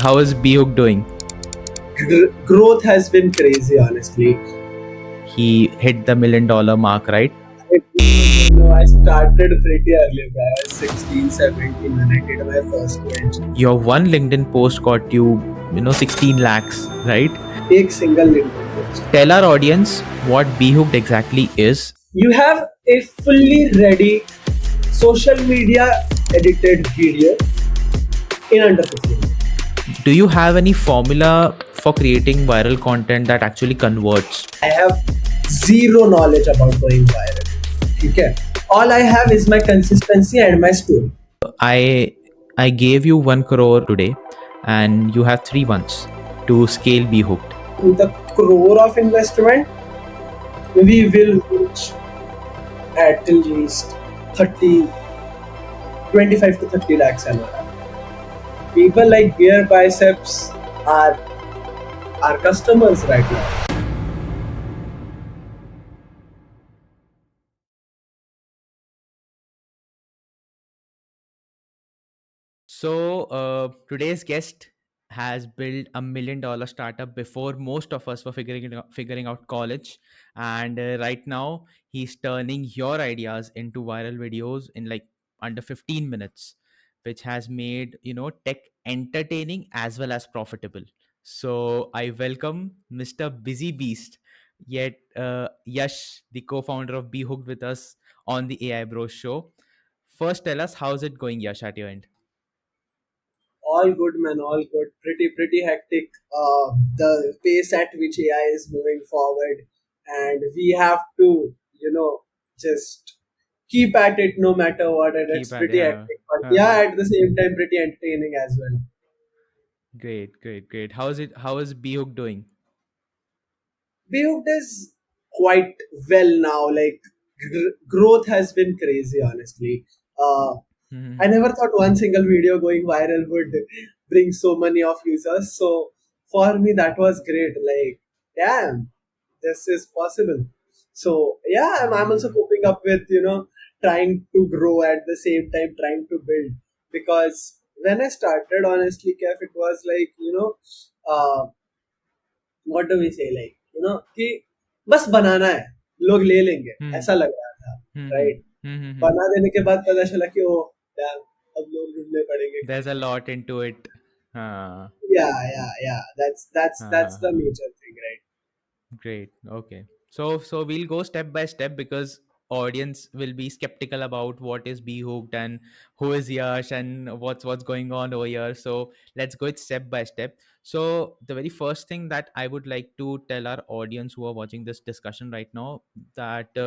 How is Bihuk doing? Growth has been crazy, honestly. He hit the $1 million mark, right? I started pretty early, bro. I was 16, 17 when I did my first venture. Your one LinkedIn post got you 16 lakhs, right? Take single LinkedIn post. Tell our audience what Behooked exactly is. You have a fully ready social media edited video in under 15 minutes. Do you have any formula for creating viral content that actually converts? I have zero knowledge about going viral. Okay. All I have is my consistency and my story. I I gave you 1 crore today, and you have 3 months to scale Behooked. With a crore of investment, we will reach at least 30, 25 to 30 lakhs annual. People like Beer Biceps are our customers right now. So today's guest has built a $1 million startup before most of us were figuring out college, and right now he's turning your ideas into viral videos in like under 15 minutes, which has made tech entertaining as well as profitable. So I welcome Mr. Busy Beast, yet Yash, the co-founder of Behooked, with us on the AI Bros show. First, tell us how's it going, Yash, at your end. All good, man. All good. Pretty hectic. The pace at which AI is moving forward, and we have to, just keep at it no matter what. And it's Keep at pretty yeah. hectic, but Uh-huh. yeah, at the same time, pretty entertaining as well. Great. How is Behook doing? Behooked is quite well now. Like growth has been crazy, honestly. I Mhm. never thought one single video going viral would bring so many of users. So for me, that was great. Like, damn, this is possible. So yeah, I'm also Mhm. coping up with trying to grow at the same time trying to build, because when I started, honestly, Kev, it was like what do we say, like कि बस बनाना है, लोग ले लेंगे, Mhm. ऐसा लग रहा था, Mhm. राइट? Mhm. बना देने के बाद पता चला कि ओ damn, अब लोग ढूंढने पड़ेंगे There's a कैसे. lot into it. Uh, Yeah. That's the uh, major thing, right? Great. Okay. So we'll go step by step because audience will be skeptical about what is Be Hooked and who is Yash and what's going on over here. So let's go it step by step. So the very first thing that I would like to tell our audience who are watching this discussion right now, that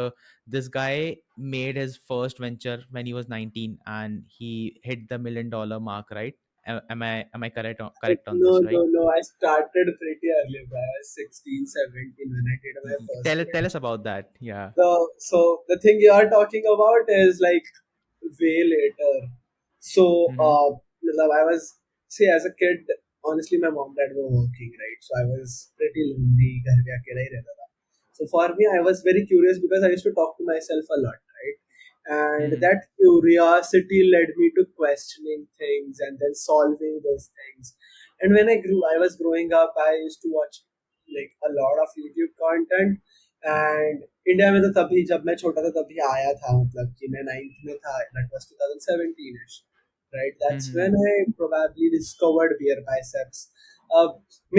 this guy made his first venture when he was 19 and he hit the $1 million mark, right? Am I correct on No, this, no, right? no. I started pretty early, bro. I was 16, 17 when I did my first Tell us venture. about that. Yeah. So the thing you are talking about is like way later. So Mm-hmm. I was, see, as a kid, honestly, my mom and dad were working, right? So I was pretty lonely. घर पे अकेला ही रहता था. So for me, I was very curious because I used to talk to myself a lot, right? And Mm-hmm. that curiosity led me to questioning things and then solving those things. And when I was growing up, I used to watch like a lot of YouTube content. And India में तो तभी जब मैं छोटा था तभी आया था, मतलब कि मैं 9th में था, that was 2017 ish, right? That's Mm-hmm. when I probably discovered beer biceps,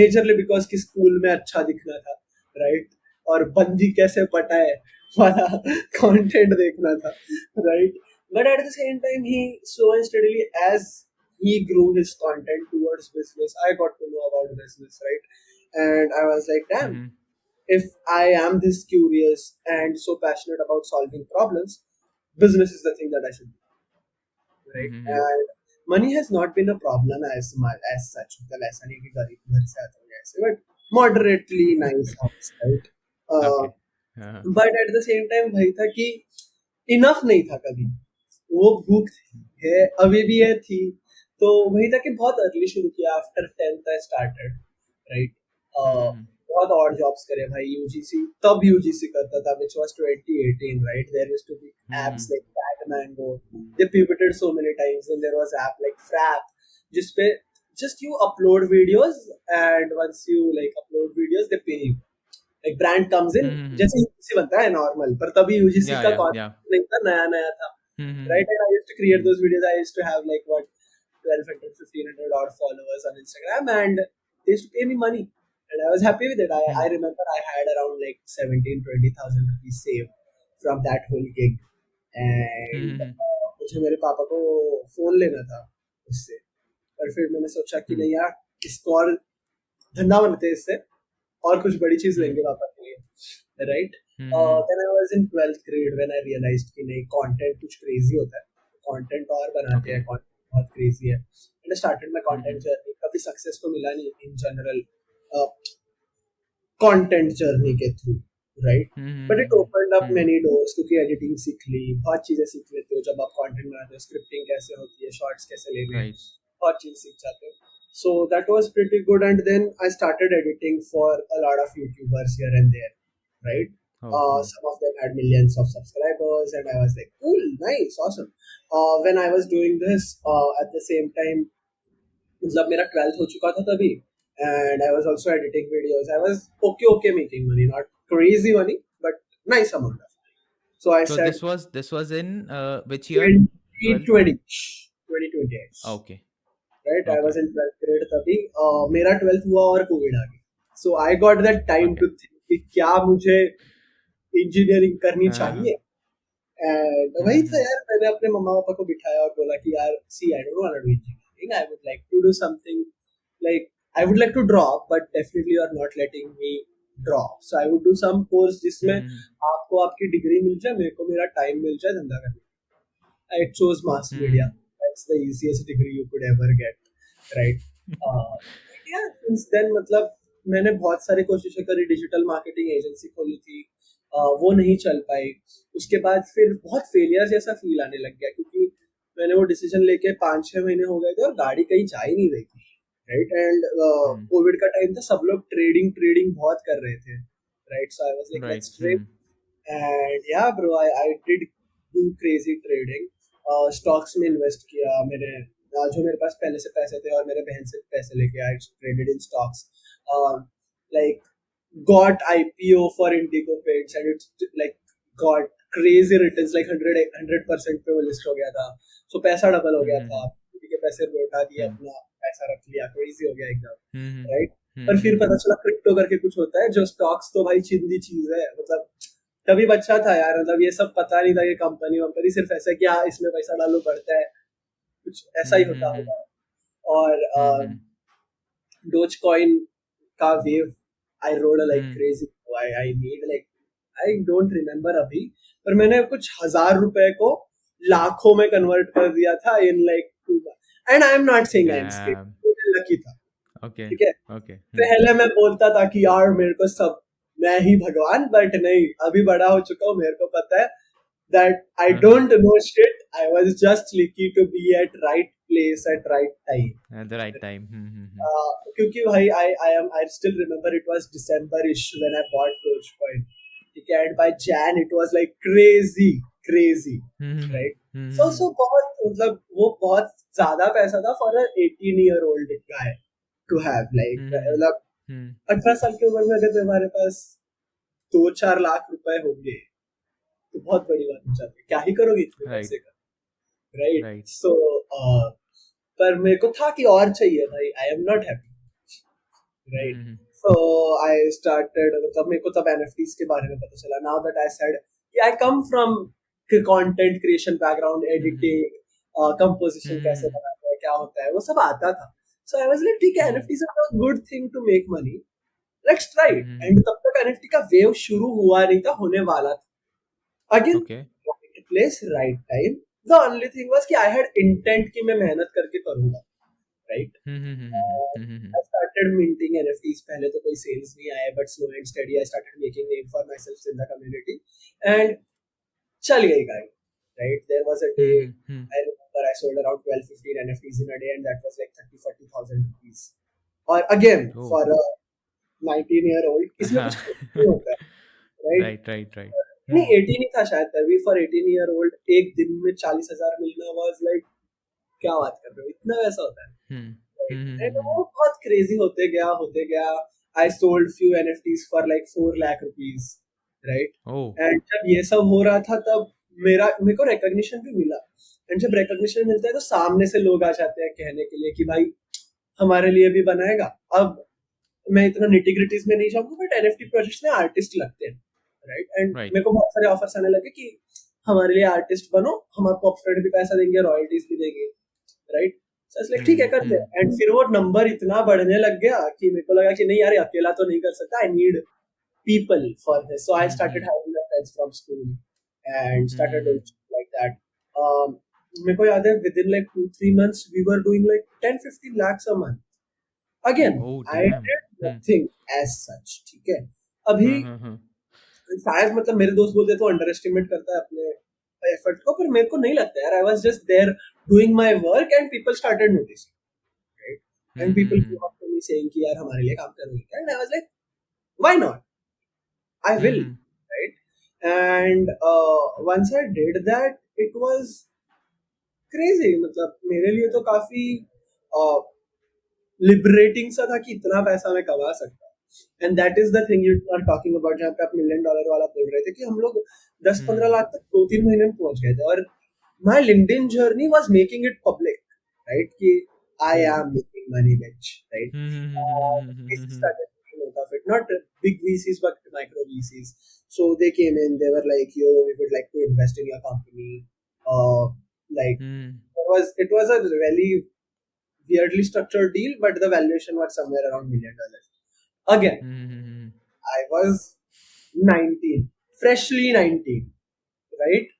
majorly because कि स्कूल में अच्छा दिखना था, राइट? और बंदी कैसे पटाए वाला कंटेंट देखना था, right? But at the same time, he slow and steadily, as he grew his content towards business, I got to know about business, right? And I was like, damn, Mm-hmm. if I am this curious and so passionate about solving problems, business is the thing that I should do, right? Mm-hmm. And money has not been a problem as much as such. मतलब ऐसा नहीं कि गरीब घर से आता हूँ ऐसे, but moderately nice house, right? Uh, Okay. Uh-huh. but at the same time वही था कि इनफ नहीं था कभी, वो भूख है अभी भी है थी. तो वही था कि बहुत अर्ली शुरू किया, after 10th I started, right? Mm-hmm. बहुत और जॉब्स करे भाई. यूजीसी, तब यूजीसी करता था, which was 2018, right? There used to be apps Mm-hmm. like Batmango. They pivoted so many times. Then there was app like Frap, जिसपे just you upload videos, and once you like upload videos, they pay you. Like brand comes in, Hmm. जैसे UGC बनता है normal, पर तभी UGC Yeah, का yeah, yeah. Concept नहीं था, नया नया था, Hmm. right? And I used to create those videos. I used to have like what 1200, 1500 odd followers on Instagram, and they used to pay me money, and I was happy with it. I Hmm. remember I had around like 17-20,000 rupees saved from that whole gig, and Hmm. मुझे मेरे पापा को phone लेना था उससे, पर फिर मैंने सोचा कि Hmm. नहीं यार, इसको और धंधा बनाते हैं इससे, और कुछ बड़ी चीज Hmm. लेंगे पापा के लिए, right? Hmm. Then I was in 12th grade when I realised कि नहीं, कंटेंट कुछ क्रेजी होता है, कंटेंट और बनाते हैं, Okay. कंटेंट बहुत क्रेजी है, and I started my content Hmm. Journey. कभी सक्सेस तो मिला नहीं इन जनरल कंटेंट जर्नी के through, right? But it Hmm. Opened up Hmm. Many doors, क्योंकि एडिटिंग सीख ली, बहुत चीजें सीख लेते हो जब आप कंटेंट बनाते हो, स्क्रिप्टिंग कैसे होती है, शॉर्ट्स कैसे लेने हैं, Right. बहुत चीज सीख जाते हो। So that was pretty good, and then I started editing for a lot of YouTubers here and there, right? Oh, oh. Some of them had millions of subscribers, and I was like, cool, nice, awesome. When I was doing this, at the same time, मतलब मेरा 12th हो चुका था तभी, and I was also editing videos. I was okay making money, not crazy money, but nice amount of money. So I So said this was in which year? 12th? 2020, 2020, Okay. right? I was Okay. in 12th grade तभी, मेरा 12th हुआ और Covid आ गया, so I got that time Okay. to think कि क्या मुझे engineering करनी Uh-huh. चाहिए। एंड वही था Hmm. यार, मैंने अपने मम्मा पापा को बिठाया और बोला कि यार see, I don't want to do engineering, I would like to do something, like I would like to draw, but definitely you are not letting me draw, so I would do some course जिसमें Hmm. आपको आपकी degree मिल जाए, मेरे को मेरा time मिल जाए धंधा करने। I chose mass media. Hmm. That's the easiest degree you could ever get, right? Uh, yeah, since then मतलब मैंने बहुत सारी कोशिशें करी, डिजिटल मार्केटिंग एजेंसी खोली थी, वो नहीं चल पाई। उसके बाद फिर बहुत फेलियर जैसा फील आने लग गया, क्योंकि मैंने वो डिसीजन लेके 5-6 महीने हो गए थे और गाड़ी कहीं जा ही नहीं रही थी, राइट? And Hmm. कोविड का टाइम था, सब लोग ट्रेडिंग ट्रेडिंग बहुत कर रहे थे, right? So I was like Right. Let's trade, Hmm. And yeah bro, I did do crazy trading, stocks में इन्वेस्ट किया मेरे, जो मेरे पास पहले से पैसे थे और मेरे बहन से पैसे लेके I traded in stocks, like got IPO for Indigo Paints, and it's like got crazy returns, like 100% पे वो लिस्ट हो गया था, so पैसा डबल हो गया था, Hmm. किसी के पैसे लौटा दिए, Hmm. अपना पैसा रख लिया, crazy हो गया एकदम, Hmm. राइट? पर फिर Hmm. पता चला क्रिप्टो करके कुछ होता है, जो स्टॉक्स तो भाई चिंदी चीज है, मतलब तभी बच्चा था यार, मतलब ये सब पता नहीं था कि कंपनी वंपनी, सिर्फ ऐसा कि हाँ इसमें पैसा डालो बढ़ता है, कुछ ऐसा ही होता Hmm. होगा। और Hmm. डोज कॉइन का wave, I road like Hmm. Crazy, I need like, I don't remember अभी, पर मैंने कुछ 1000 रुपए को लाखों में कन्वर्ट कर दिया था in like 2 months, and I am not saying I am Damn. Skilled, lucky था, Okay. ठीक है? Okay. Hmm. पहले मैं बोलता था कि यार मेरे को सब, मैं ही भगवान, बट नहीं, अभी बड़ा हो चुका हूँ, मेरे को पता है that I Uh-huh. don't know shit. I was just lucky to be at right place at right time. At the right time. Hmm. क्योंकि भाई I still remember it was December-ish when I bought Dogecoin. ठीक है, and by Jan it was like crazy, Hmm. right? Hmm. So बहुत, मतलब वो बहुत ज्यादा पैसा था for a 18-year-old guy to have, like Hmm. मतलब Hmm. 18 साल की उम्र में अगर तुम्हारे पास 2-4 लाख रुपए होंगे तो बहुत बड़ी बात हो जाती है, क्या ही करोगे इतने Right. पैसे का, राइट? Right. सो पर मेरे को था कि और चाहिए भाई, आई am not happy, right? Hmm. So I started, मतलब मेरे को तब एनएफटीज के बारे में पता चला, नाउ दैट आई सेड कि I come from content creation background, Hmm. Editing, composition कैसे Hmm. बनाते हैं, क्या होता है, वो सब आता था। सो आई वाज लाइक ठीक है, Hmm. NFTs are a good thing to make money, let's try it. Hmm. And तब तक एनएफटी का वेव शुरू हुआ नहीं था, होने वाला था। Again, Okay. right place, right time. The only thing was कि I had intent कि मैं मेहनत करके करूँगा, right? Hmm. Hmm. I started minting NFTs. पहले तो कोई sales नहीं आए, but slow and steady I started making name for myself in the community, and चल गई गाड़ी, right? There was a day Hmm. I remember I sold around 12-15 NFTs in a day, and that was like 30,000-40,000 rupees. Or again, Oh. for a 19-year-old, इसमें कुछ नहीं होता है, right? Right. Right. Right. नहीं, Hmm. 18 ही था शायद तभी, for 18-year-old एक दिन में 40,000 मिलना वाज लाइक, क्या बात कर रहे हो, इतना वैसा होता है, Hmm. एंड वो बहुत क्रेजी होते गया. I sold few NFTs for like 4 lakh rupees, right? Oh. And जब ये सब हो रहा था तब मेरे को रिकॉग्निशन भी मिला. एंड जब रिकॉग्निशन मिलता है तो सामने से लोग आ जाते हैं कहने के लिए कि भाई हमारे लिए भी बनाएगा. अब मैं इतना निटिग्रिटीज में नहीं जाऊंगा बट एनएफटी प्रोजेक्ट्स में आर्टिस्ट लगते हैं, राइट? And Right. मेरे को बहुत सारे ऑफर्स आने लगे कि हमारे लिए आर्टिस्ट बनो, हम आपको अपफ्रंट भी पैसा देंगे, रॉयल्टीज भी देंगे, राइट? सो ठीक है करते हैं. एंड फिर वो नंबर इतना बढ़ने लग गया कि मेरे को लगा कि नहीं यार अकेला तो नहीं कर सकता, I need people for this. So I started having friends from school and started doing shit like that. मेरे को याद है within like 2-3 months we were doing like 10-15 lakhs a month. Again, Oh, I damn. did nothing as such. ठीक है. अभी शायद मतलब मेरे दोस्त बोलते तो अंडर एस्टिमेट करता है अपने एफर्ट को, पर मेरे को नहीं लगता यार. I was just there doing my work and people started noticing, right? And people came up to me saying कि यार हमारे लिए काम कर रहे हैं. And I was like why not, I will, right? And once I did that, it was crazy. मतलब मेरे लिए तो काफी liberating सा था कि इतना पैसा मैं कमा सकता. And that is the thing you are talking about, जहाँ पे आप $1,000,000 वाला बोल रहे थे कि हम लोग 10-15 लाख तक 2-3 महीने में पहुंच गए थे. और my LinkedIn journey was making it public, right? कि I am making money, bitch, right? This started of it, not big VCs but micro VCs. So they came in, they were like, yo, we would like to invest in your company. Like it was a really weirdly structured deal, but the valuation was somewhere around $1 million. Again, I was 19, freshly 19, right?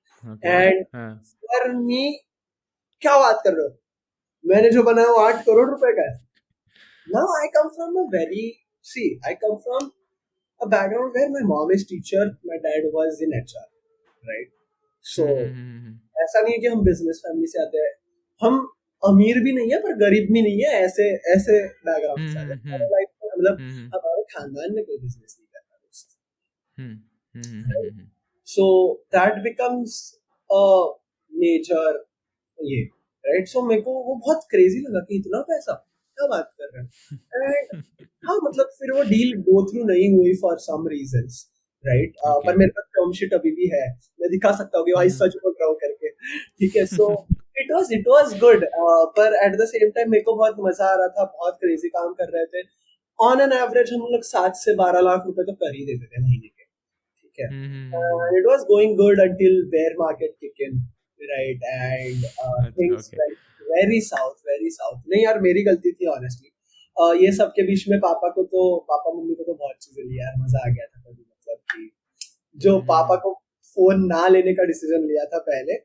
And for me, क्या बात कर रहे हो, मैंने जो बनाया वो 8 करोड़ रुपए का है. Now I come from a very I come from a background where my mom is teacher, my dad was in HR, right? So ऐसा नहीं है कि हम बिजनेस फैमिली से आते हैं, हम अमीर भी नहीं है पर गरीब भी नहीं है, ऐसे ऐसे बैकग्राउंड से आते हैं. लाइफ में मतलब हमारे खानदान में कोई बिजनेस नहीं करता दोस्त. So that becomes a major ये, राइट? सो मेरे को वो बहुत क्रेजी लगा कि इतना पैसा, क्या बात कर रहे हैं. एंड हाँ मतलब फिर वो डील गो थ्रू नहीं हुई फॉर सम रीजंस, राइट? पर मेरे पास टर्म शीट अभी भी है, मैं दिखा सकता हूँ कि भाई सच बोल रहा हूँ करके, ठीक है? सो इट वाज गुड, पर एट द सेम टाइम मेरे को बहुत मजा आ रहा था, बहुत क्रेजी काम कर रहे थे. ऑन एन एवरेज हम लोग 7 से 12 लाख रुपए तो कर ही देते थे महीने के, ठीक है? It was going good until bear market kick in, right? And things went very south. नहीं यार मेरी गलती थी honestly. ये सब के बीच में पापा मम्मी को तो बहुत चीजें ली यार, मजा आ गया था कभी. मतलब कि जो पापा को फोन ना लेने का डिसीजन लिया था पहले,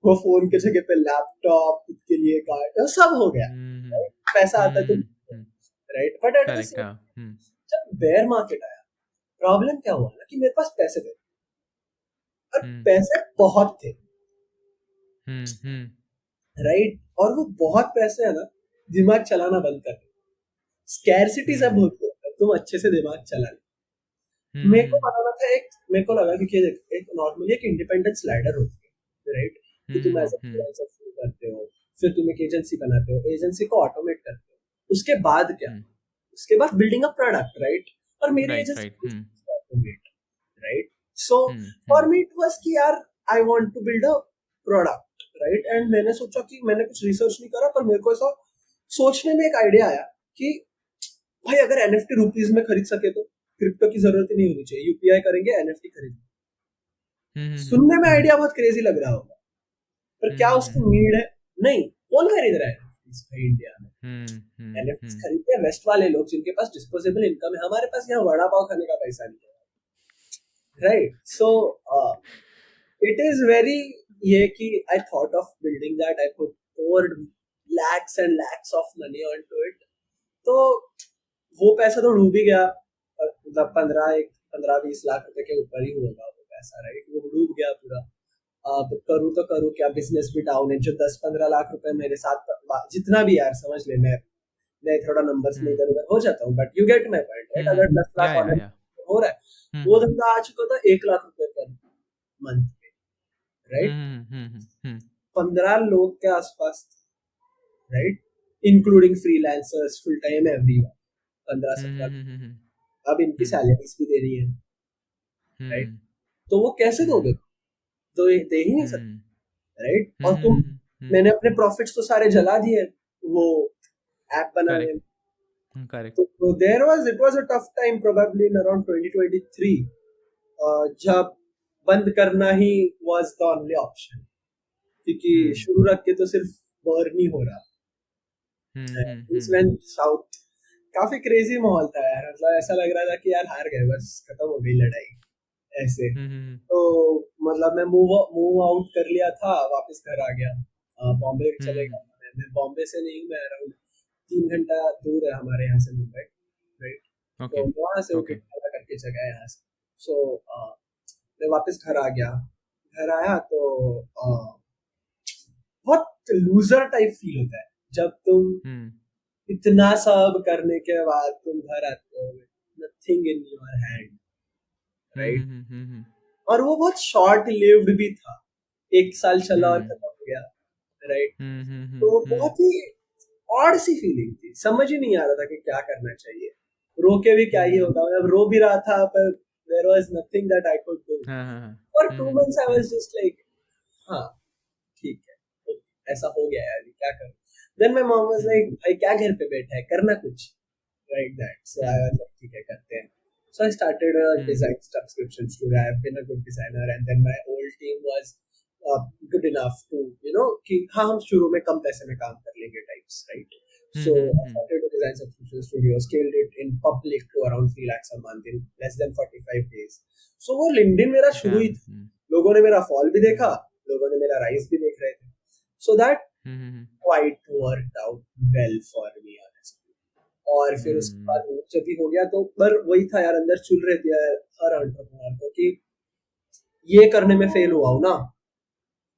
वो फोन के जगह पे लैपटॉप, खुद के लिए कार्ड, सब हो गया, right? पैसा आता तो right. But at the same जब बेयर मार्केट आया, प्रॉब्लम क्या हुआ ना कि मेरे पास पैसे थे और पैसे बहुत थे, राइट? और वो बहुत पैसे है ना, दिमाग चलाना बंद कर दो. स्कैरसिटी से बहुत होता है, तुम अच्छे से दिमाग चला लो. मेरे को बनाना था मेरे को लगा कि एक नॉर्मली एक इंडिपेंडेंट स्लाइडर होती है, राइट? कि तुम एज अ फ्रीलांसर शुरू करते हो, फिर तुम एक एजेंसी बनाते हो, एजेंसी को ऑटोमेट करते हो, उसके बाद क्या? उसके बाद बिल्डिंग अ प्रोडक्ट, राइट? और मेरी agency automate, right? So for me it was कि यार I want to build a product, right? And मैंने सोचा कि मैंने कुछ रिसर्च नहीं करा, पर मेरे को ऐसा सोचने में एक आइडिया आया कि भाई अगर एनएफटी रुपीस में खरीद सके तो क्रिप्टो की जरूरत ही नहीं होनी चाहिए, यूपीआई करेंगे, एनएफटी खरीदेंगे. सुनने में आइडिया बहुत क्रेजी लग रहा होगा, पर क्या उसकी नीड है? नहीं. कौन खरीद रहा है इंडिया में? एनएफटी खरीदते हैं वेस्ट वाले लोग जिनके पास डिस्पोजेबल इनकम है. हमारे पास यहाँ वड़ा पाव खाने का पैसा नहीं है, right? So it is very ये कि I thought of building that, I poured lakhs and lakhs of money onto it. तो वो पैसा तो डूब ही गया, मतलब 15-20 लाख रुपए के ऊपर ही होगा वो पैसा, राइट? वो डूब गया पूरा. अब करूँ तो करूँ क्या, बिजनेस भी डाउन है. जो 10-15 लाख रुपए मेरे साथ जितना भी यार समझ ले, मैं थोड़ा नंबर्स में इधर उधर हो जाता हूँ, but you get my point, right? अगर 10 लाख हो रहा है, वो धंधा आ चुका था 1 लाख रुपए पर मंथ, राइट? 15 लोग के आसपास, right? Including freelancers, full time, everyone, 15-17। हम्म अब इनकी हम्म सैलरीज भी देनी है, राइट? हम्म तो वो कैसे दोगे? हम्म तो ये दे ही नहीं सकते, हम्म राइट? और तुम, मैंने अपने प्रॉफिट्स तो सारे जला दिए वो ऐप बनाने में। करेक्ट करेक्ट तो there was it was a tough time probably in around 2023, जब बंद करना ही वाज द ओनली ऑप्शन, क्योंकि हम्म शुरू रख के तो सिर्फ बर्न ही हो रहा है। मींस हम्म व्हेन साउथ, काफी क्रेजी माहौल था यार, मतलब ऐसा लग रहा था कि यार हार गए, बस खत्म हो गई लड़ाई ऐसे। हम्म तो मतलब मैं मूव आउट कर लिया था, वापस घर आ गया, बॉम्बे चले हम्म गया। मैं बॉम्बे से नहीं, मैं अराउंड 3 घंटा दूर है हमारे यहाँ से मुंबई, राइट? ओके तो वहां से ओके उनके करके जगह है यहाँ से। सो मैं वापस घर आ गया। घर आया तो बहुत लूजर टाइप फील होता है जब तुम हम्म इतना सब करने के बाद तुम घर आते हो, nothing in your hand, right? Hmm और वो बहुत शॉर्ट लिव्ड भी था, 1 साल चला और हम्म खत्म हो गया, राइट? तो हम्म बहुत ही ऑड सी फीलिंग थी, समझ ही नहीं आ रहा था कि क्या करना चाहिए। रो के भी क्या ही हम्म होगा, मैं रो भी रहा था, पर there was nothing that I could do. हाँ हाँ हाँ for 2 months I was just like, हाँ ठीक है, तो ऐसा हो गया यार, क्या करूं? Then my mom was hmm like, भाई क्या घर पे बैठा है, करना कुछ, right? That, so I hmm was like ठीक है, करते हैं। So I started a hmm design subscription studio. I have been a good designer, and then my old team was good enough to, कि हाँ हम शुरू में कम पैसे में काम कर लेंगे types, right? So I hmm started a design subscription studio, scaled it in public to around 3 lakhs a month in less than 45 days. So वो LinkedIn मेरा शुरू ही डैम था। लोगों ने मेरा फॉल भी देखा, हम्म लोगों ने मेरा राइज भी देख रहे थे। So that hmm quite worked out well for me, honestly. और फिर उसके बाद वो जब भी हो गया, तो पर वही था यार, अंदर चुल रही थी यार हर एंटरप्रेन्योर को कि ये करने में फेल हुआ हूं ना,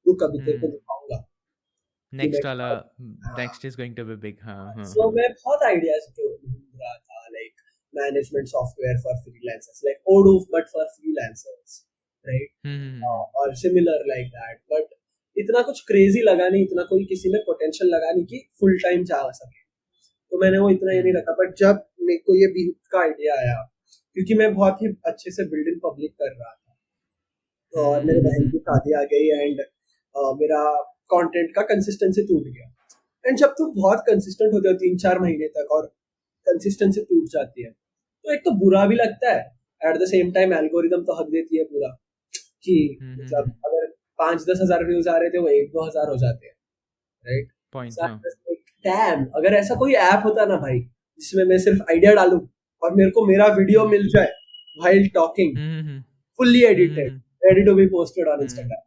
तो कभी तेरे को हम्म दिखाऊंगा कि मैं नेक्स्ट वाला हाँ। Next is going to be big हाँ हाँ सो हाँ मैं बहुत आइडियाज ढूंढ रहा था, like management software for freelancers, like Odoo but for freelancers, right? Hmm और सिमिलर लाइक दैट, बट इतना कुछ क्रेजी लगा नहीं, इतना कोई किसी में पोटेंशियल लगा नहीं कि फुल टाइम जा सके। तो मैंने वो इतना ही नहीं हम्म रखा, बट जब मेरे को ये बीट का आइडिया आया, क्योंकि मैं बहुत ही अच्छे से बिल्ड इन पब्लिक कर रहा था, और मेरे बहन की हम्म शादी आ गई, एंड मेरा कंटेंट का कंसिस्टेंसी टूट गया। एंड जब तुम बहुत कंसिस्टेंट होते हो 3-4 महीने तक, और कंसिस्टेंसी टूट जाती है, तो एक तो बुरा भी लगता है, eight the same time algorithm तो हक देती है पूरा, कि मतलब अगर 5-10 हजार व्यूज आ रहे थे, वो 1-2 हजार हो जाते हैं, राइट? पॉइंट हाँ डैम, अगर ऐसा कोई ऐप होता ना भाई, जिसमें मैं सिर्फ आइडिया डालूं और मेरे को मेरा वीडियो हम्म मिल जाए while talking, hmm fully edited, hmm ready to be posted on hmm Instagram,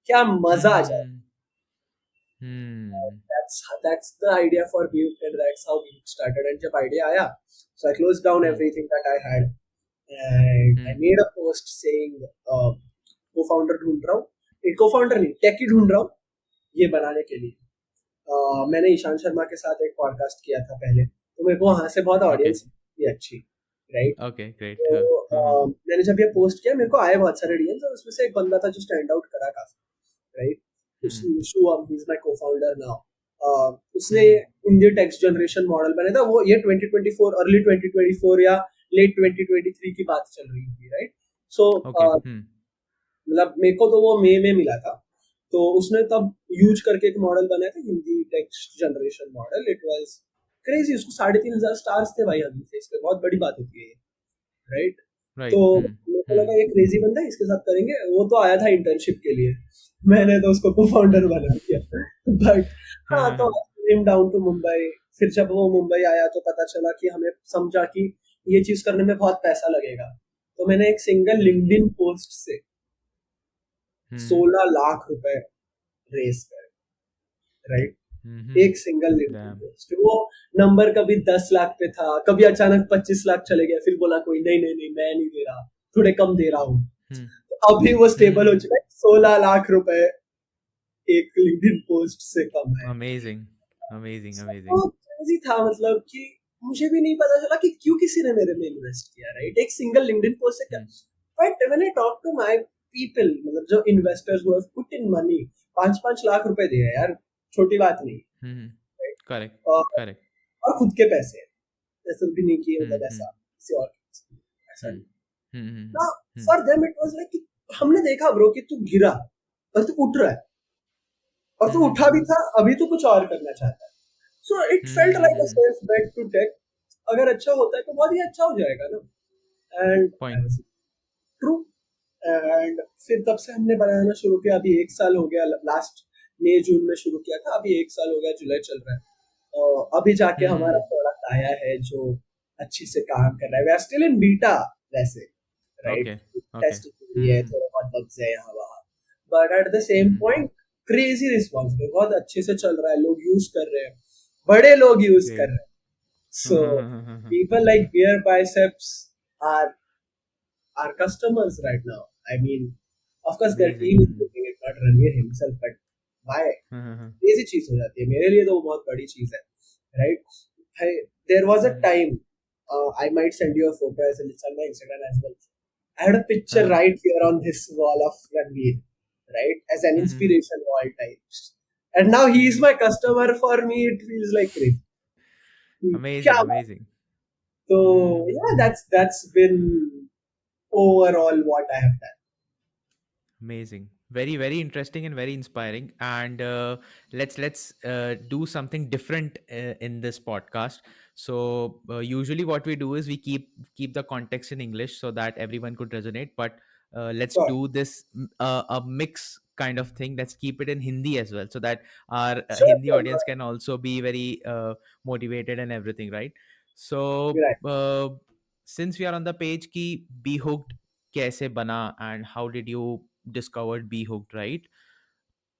क्या मजा आ जाए। हम्म हम्म That's the idea for Butte, and that's how Butte started. And जब idea आया, so I closed down hmm everything that I had, and I hmm made a post saying, co-founder ढूंढ रहा हूँ, एक co-founder नहीं, techie ढूंढ रहा हूँ ये बनाने के लिए। मैंने ईशान शर्मा के साथ एक पॉडकास्ट किया था पहले, तो मेरे को वहां से बहुत ओके ऑडियंस थी अच्छी, राइट? ओके ग्रेट हाँ तो हाँ मैंने जब ये पोस्ट किया, मेरे को आए बहुत सारे डीएम्स, और उसमें से एक बंदा था जो स्टैंड आउट करा काफी, राइट? हम्म शुअम, he is my co-founder now. उसने hmm India text generation model बनाया था, वो ये 2024, अर्ली 2024 या लेट 2023 की बात चल रही थी, राइट? सो ओके मतलब मेरे को तो वो मई में मिला था, तो उसने तब यूज करके एक मॉडल बनाया था, Hindi text generation model. It was crazy, उसको 3,500 स्टार्स थे भाई अभी फेस पे, बहुत बड़ी बात होती है ये, राइट? तो राइट मेरे को लगा ये क्रेजी बंदा है, इसके साथ करेंगे। वो तो आया था इंटर्नशिप के लिए, मैंने तो उसको को फाउंडर बना दिया। बट हाँ, तो हिम डाउन टू मुंबई। फिर जब वो मुंबई आया, तो पता चला कि हमें समझा कि ये चीज करने में बहुत पैसा लगेगा, तो मैंने एक सिंगल लिंक्डइन पोस्ट से 16 लाख रुपए रेस करे, राइट? एक सिंगल लिंक्डइन डैम पोस्ट, वो नंबर कभी 10 लाख पे था, कभी अचानक 25 लाख चले गए, फिर बोला कोई नहीं नहीं नहीं, मैं नहीं दे रहा, थोड़े कम दे रहा हूँ। तो अभी वो स्टेबल हो चुका है, 16 लाख रुपए एक लिंक्डइन पोस्ट से कम है। अमेजिंग अमेजिंग तो अमेजिंग crazy था, मतलब कि मुझे भी नहीं पता चला कि क्यों किसी ने मेरे में इन्वेस्ट किया, राइट? एक सिंगल लिंक्डइन पोस्ट से क्या। But when I talk to my people, मतलब जो investors who have put in money, 5-5 lakh रुपए दिए यार, छोटी बात नहीं, Correct. और Correct. और खुद के पैसे हैं, ऐसा भी नहीं कि Hmm. मतलब Hmm. ऐसा किसी और ऐसा Hmm. नहीं Hmm. Hmm. ना। Hmm. For them it was like कि हमने देखा ब्रो कि तू गिरा और तू उठ रहा है, और Hmm. तू Hmm. उठा भी था, अभी तू कुछ और करना चाहता है। So it felt like a Hmm. Safe bet to take. अगर अच्छा होता है तो बहुत ही अच्छा हो जाएगा ना। And Point. ट्रू। एंड फिर तब से हमने बनाना शुरू किया, अभी 1 साल हो गया, लास्ट मई जून में शुरू किया था, अभी 1 साल हो गया, जुलाई चल रहा है। और अभी जाके हमारा Hmm. प्रोडक्ट आया है जो अच्छे से काम कर रहा है। We are still in beta वैसे, राइट? Okay. Okay. टेस्टिंग हो रही है, Hmm. थोड़ा बहुत बग्स है यहाँ वहाँ, but at the same Hmm. Point crazy response, बहुत अच्छे से चल रहा है, लोग यूज कर रहे हैं, बड़े लोग यूज कर Great. रहे हैं। सो people like beer biceps are our customers right now. I mean, of course, their Amazing. team is doing it, not Ranveer himself, but why? Hmm. Crazy चीज हो जाती है मेरे लिए, तो वो बहुत बड़ी चीज है, right? Hey, there was a Hmm. time, I might send you a photo as well, it's on my Instagram as well. I had a picture Uh-huh. right here on this wall of Ranveer, right, as an Hmm. inspiration wall type. And now he is Hmm. my customer. For me, it feels like crazy. Amazing. क्या बात। Amazing. So yeah, Hmm. that's been overall what I have done. Amazing. Very, very interesting and very inspiring. And let's do something different in this podcast. So usually what we do is we keep the context in English so that everyone could resonate. But let's Sure, do this a mix kind of thing. Let's keep it in Hindi as well, so that our sure, Hindi sure. audience can also be very motivated and everything, right? So You're right. since we are on the page, ki be hooked कैसे बना and how did you discovered Be Hooked, right?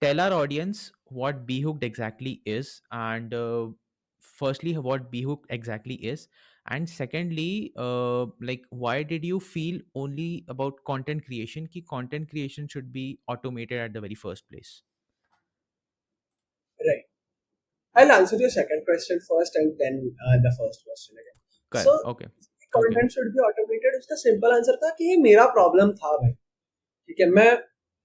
Tell our audience what Be Hooked exactly is, and firstly, what Be Hooked exactly is, and secondly, like why did you feel only about content creation? Ki content creation should be automated at the very first place. Right. I'll answer your second question first and then the first question again. Correct. So, Okay. Okay. content should be automated. उसका simple answer था कि ये मेरा problem था भाई। ठीक है, मैं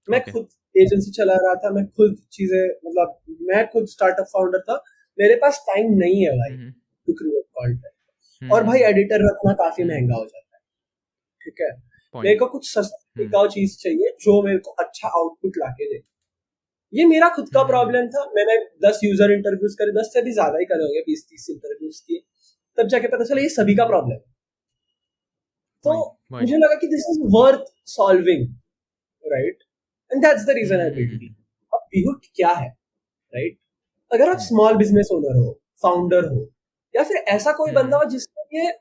Okay. खुद एजेंसी चला रहा था, मैं खुद चीजें, मतलब मैं खुद स्टार्टअप फाउंडर था। मेरे पास टाइम नहीं है भाई Mm-hmm. To create content. और भाई Mm-hmm. एडिटर रखना काफी Mm-hmm. महंगा हो जाता है। ठीक है, मेरे Point. को कुछ सस्ती Mm-hmm. टिकाऊ चीज चाहिए जो मेरे को अच्छा आउटपुट लाके दे। ये मेरा खुद का Mm-hmm. प्रॉब्लम था। मैंने 10 यूजर इंटरव्यूज करे, 10 से भी ज्यादा ही करे होंगे, 20-30 इंटरव्यूज किए, तब जाके पता चला ये सभी का प्रॉब्लम है। तो Point. Point. मुझे लगा कि this is worth solving, right? And that's the reason I built Mm-hmm. It. अब पीहुट क्या है, राइट? अगर आप स्मॉल बिजनेस ओनर हो, फाउंडर हो, या फिर ऐसा कोई बंदा Mm-hmm. हो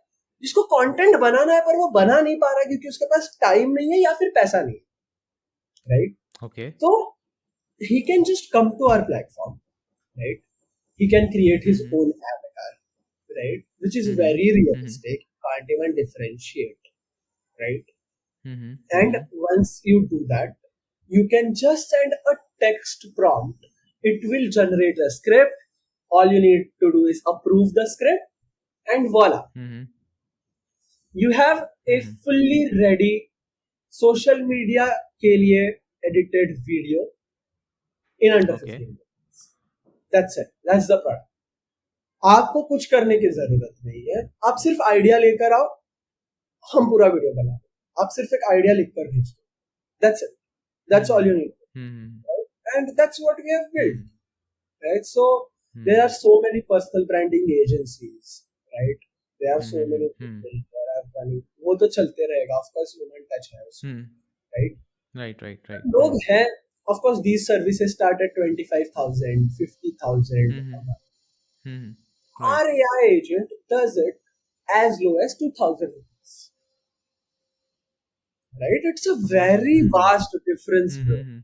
जिसको कंटेंट बनाना है पर वो बना नहीं पा रहा है क्योंकि उसके पास टाइम नहीं है या फिर पैसा नहीं है, राइट? Okay. तो he can just come to our platform, right? He can create his Mm-hmm. own avatar, right? Which is Mm-hmm. very Mm-hmm. realistic, can't even differentiate, right? Mm-hmm. And Mm-hmm. once you do that, you can just send a text prompt. It will generate a script. All you need to do is approve the script, and voila, Mm-hmm. you have a Mm-hmm. fully ready social media के लिए edited video in under Okay. 15 minutes. That's it. That's the product. आपको कुछ करने की जरूरत नहीं है, आप सिर्फ आइडिया लेकर आओ, हम पूरा वीडियो बना दो। आप सिर्फ एक आइडिया लिखकर भेज दो। That's it, that's Mm-hmm. All you need, Mm-hmm. And that's what we have built, Mm-hmm. Right? So there are Mm-hmm. So many personal branding agencies, right? There are so many Mm-hmm. People, there are running, वो तो चलते रहेगा, of course human touch है उसमें, Mm-hmm. Right? Right, right, right. लोग हैं, of course these services start at 25,000 50,000 Mm-hmm. a month. Mm-hmm. Right. Our AI agent does it as low as 2,000 rupees. Right? It's a very Mm-hmm. vast difference, bro. Mm-hmm.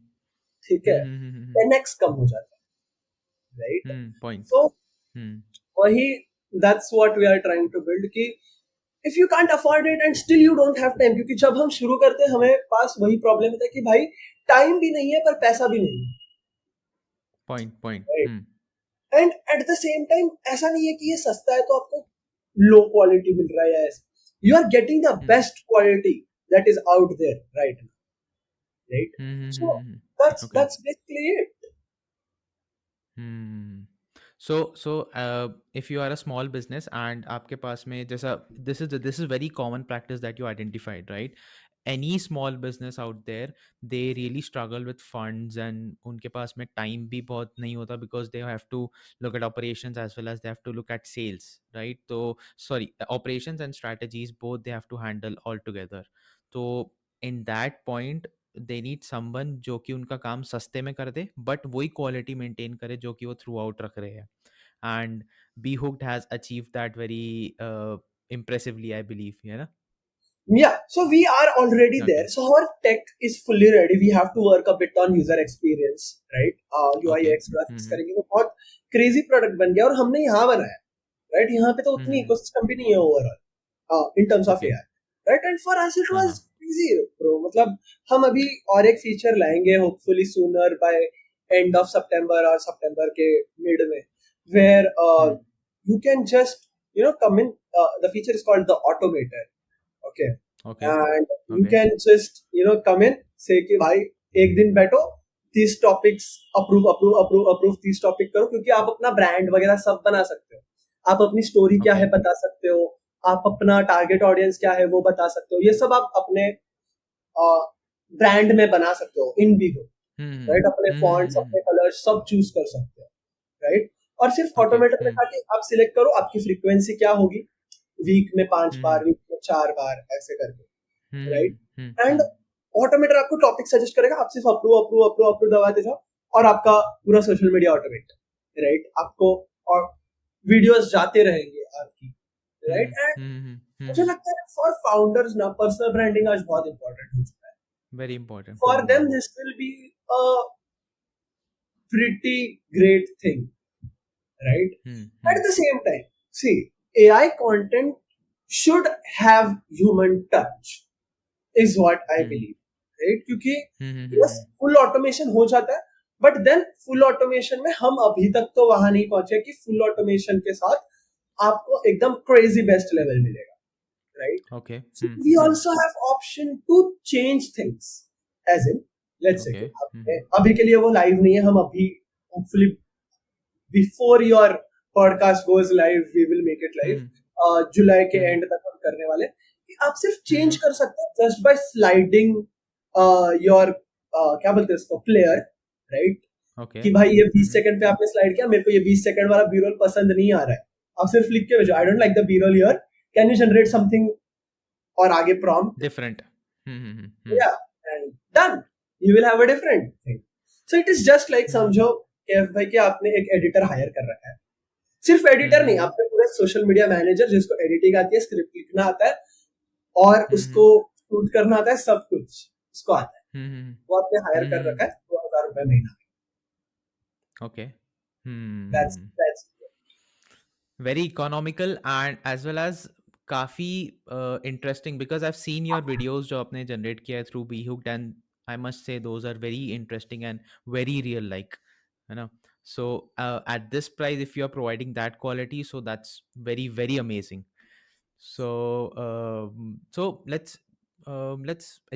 ठीक है, Mm-hmm. 10x कम हो जाता है, right? Mm-hmm. Point. So Mm-hmm. वही, that's what we are trying to build कि if you can't afford it and still you don't have time, क्योंकि जब हम शुरू करते हैं हमें पास वही प्रॉब्लम होता है कि भाई टाइम भी नहीं है पर पैसा भी नहीं है, Point. Point. right? Mm. And eight the same time ऐसा नहीं है कि ये सस्ता है तो आपको लो क्वालिटी मिल रहा है या ऐसा, you are getting the Mm. Best quality that is out there right now, right? So Mm-hmm. that's Okay. that's basically it. Hmm. if you are a small business and आपके पास में जैसा this is very common practice that you identified, right? Any small business out there, they really struggle with funds and उनके पास में time भी बहुत नहीं होता because they have to look at operations as well as they have to look at sales, right? तो sorry, operations and strategies both they have to handle all together. तो in that point they need someone जो कि उनका काम सस्ते में कर दे but वही quality maintain करे जो कि वो थ्रू आउट रख रहे हैं. And Be Hooked has achieved that very impressively, I believe. Yeah. Yeah, so we are already there. Okay. So our tech is fully ready. We have to work a bit on user experience, right? UI Okay. UX graphics Mm-hmm. करेंगे, वो बहुत crazy product बन गया और हमने यहाँ बनाया, right? यहाँ पे तो उतनी Mm-hmm. ecosystem भी नहीं है overall, in terms of Okay. AI, right? And for us it was Uh-huh. easy, bro. मतलब हम अभी और एक feature लाएंगे hopefully sooner by end of September or September के mid में, where Hmm. you can just come in. The feature is called the automator. Okay. Okay. And you Okay. can just come in, say कि भाई एक दिन बैठो, these topics approve these topic करो, क्योंकि आप अपना ब्रांड वगैरह सब बना सकते हो, आप अपनी स्टोरी क्या है Okay. बता सकते हो, आप अपना टारगेट ऑडियंस क्या है वो बता सकते हो, ये सब आप अपने ब्रांड में बना सकते हो इन भी हो, Hmm. राइट? अपने फॉन्ट्स, Hmm. अपने कलर्स सब चूज कर सकते हो, राइट? और सिर्फ Okay. ऑटोमेटर में Hmm. जाके आप सिलेक्ट करो आपकी फ्रीक्वेंसी क्या होगी, वीक में 5 बार, Hmm. वीक में 4 बार, ऐसे करके, Hmm. Right? Hmm. And Hmm. ऑटोमेटर आपको टॉपिक सजेस्ट करेगा, आप सिर्फ अप्रूव दबाते जाओ और आपका पूरा सोशल मीडिया ऑटोमेट, राइट? आपको और वीडियोस जाते रहेंगे आपकी, Hmm. राइट? And Hmm. मुझे Hmm. लगता है फॉर फाउंडर्स ना पर्सनल ब्रांडिंग आज बहुत इंपॉर्टेंट हो चुका है. Very important. For them Hmm. This will be a pretty great thing, right? Hmm. At Hmm. the same time, see, AI content should have human touch, is what I Hmm. believe, right? क्योंकि Hmm. yes, Hmm. full automation हो जाता है, but then full automation में हम अभी तक तो वहां नहीं पहुंचे कि full automation के साथ आपको एकदम crazy best level मिलेगा, right? Okay. So Hmm. we Hmm. also have option to change things, as in let's say कि Okay. आपने Hmm. अभी के लिए वो लाइव नहीं है, हम अभी hopefully before your podcast goes live we will make it live, Hmm. जुलाई के Hmm. एंड तक हम करने वाले हैं, कि आप सिर्फ चेंज Hmm. कर सकते हो जस्ट बाय स्लाइडिंग योर क्या बोलते हैं उसको, प्लेयर, राइट? कि Okay. भाई ये 20 Hmm. सेकंड पे आपने स्लाइड किया, मेरे को ये 20 सेकंड वाला बी रोल पसंद नहीं आ रहा है, आप सिर्फ लिख के भेजो I don't like the B roll here, can you generate something, और आगे प्रॉम्प्ट, Different. Hmm. Hmm. या, and done, you will have a different thing. So it is just like, Hmm. समझो कि भाई कि आपने एक एडिटर हायर कर रखा है, सिर्फ एडिटर नहीं, Hmm. आपने पूरे सोशल मीडिया मैनेजर जिसको एडिटिंग आती है, स्क्रिप्ट लिखना आता है और Hmm. उसको शूट करना आता है, सब कुछ उसको आता है, Hmm. वो आपने हायर कर Hmm. रखा है 2,000 रुपए महीना. Okay. That's Hmm. that's Very economical and as well as काफ़ी interesting because I've seen your videos जो आपने generate किया है through Behooked and I must say those are very interesting and very real like, है ना? So at this price if you are providing that quality, so that's very very amazing. So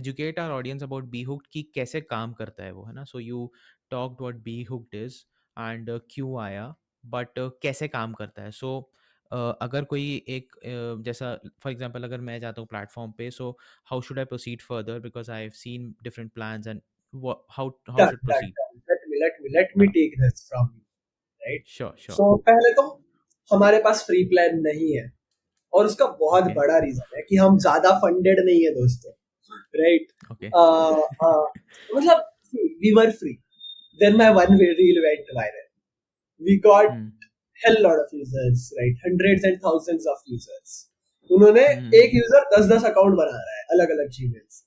educate our audience about Behooked कि कैसे काम करता है वो, है ना? So you talked what Behooked is and क्यों आया, बट कैसे काम करता है. सो अगर कोई एक जैसा फॉर एग्जांपल अगर मैं जाता हूँ प्लेटफॉर्म पे, so how should I proceed further because I have seen different plans and how done, should done, proceed. done. Let me हाँ, take this from you, right? Sure sure. So पहले तो हमारे पास free plan नहीं है, और उसका बहुत okay. बड़ा रीजन है कि हम ज्यादा फंडेड नहीं है दोस्तों, राइट? ओके. मतलब we were free, then my one reel went viral, we got hell lot of users, right? Hundreds and thousands of users. उन्होंने एक यूजर 10-10 अकाउंट बना रहा है अलग अलग जीमेल्स,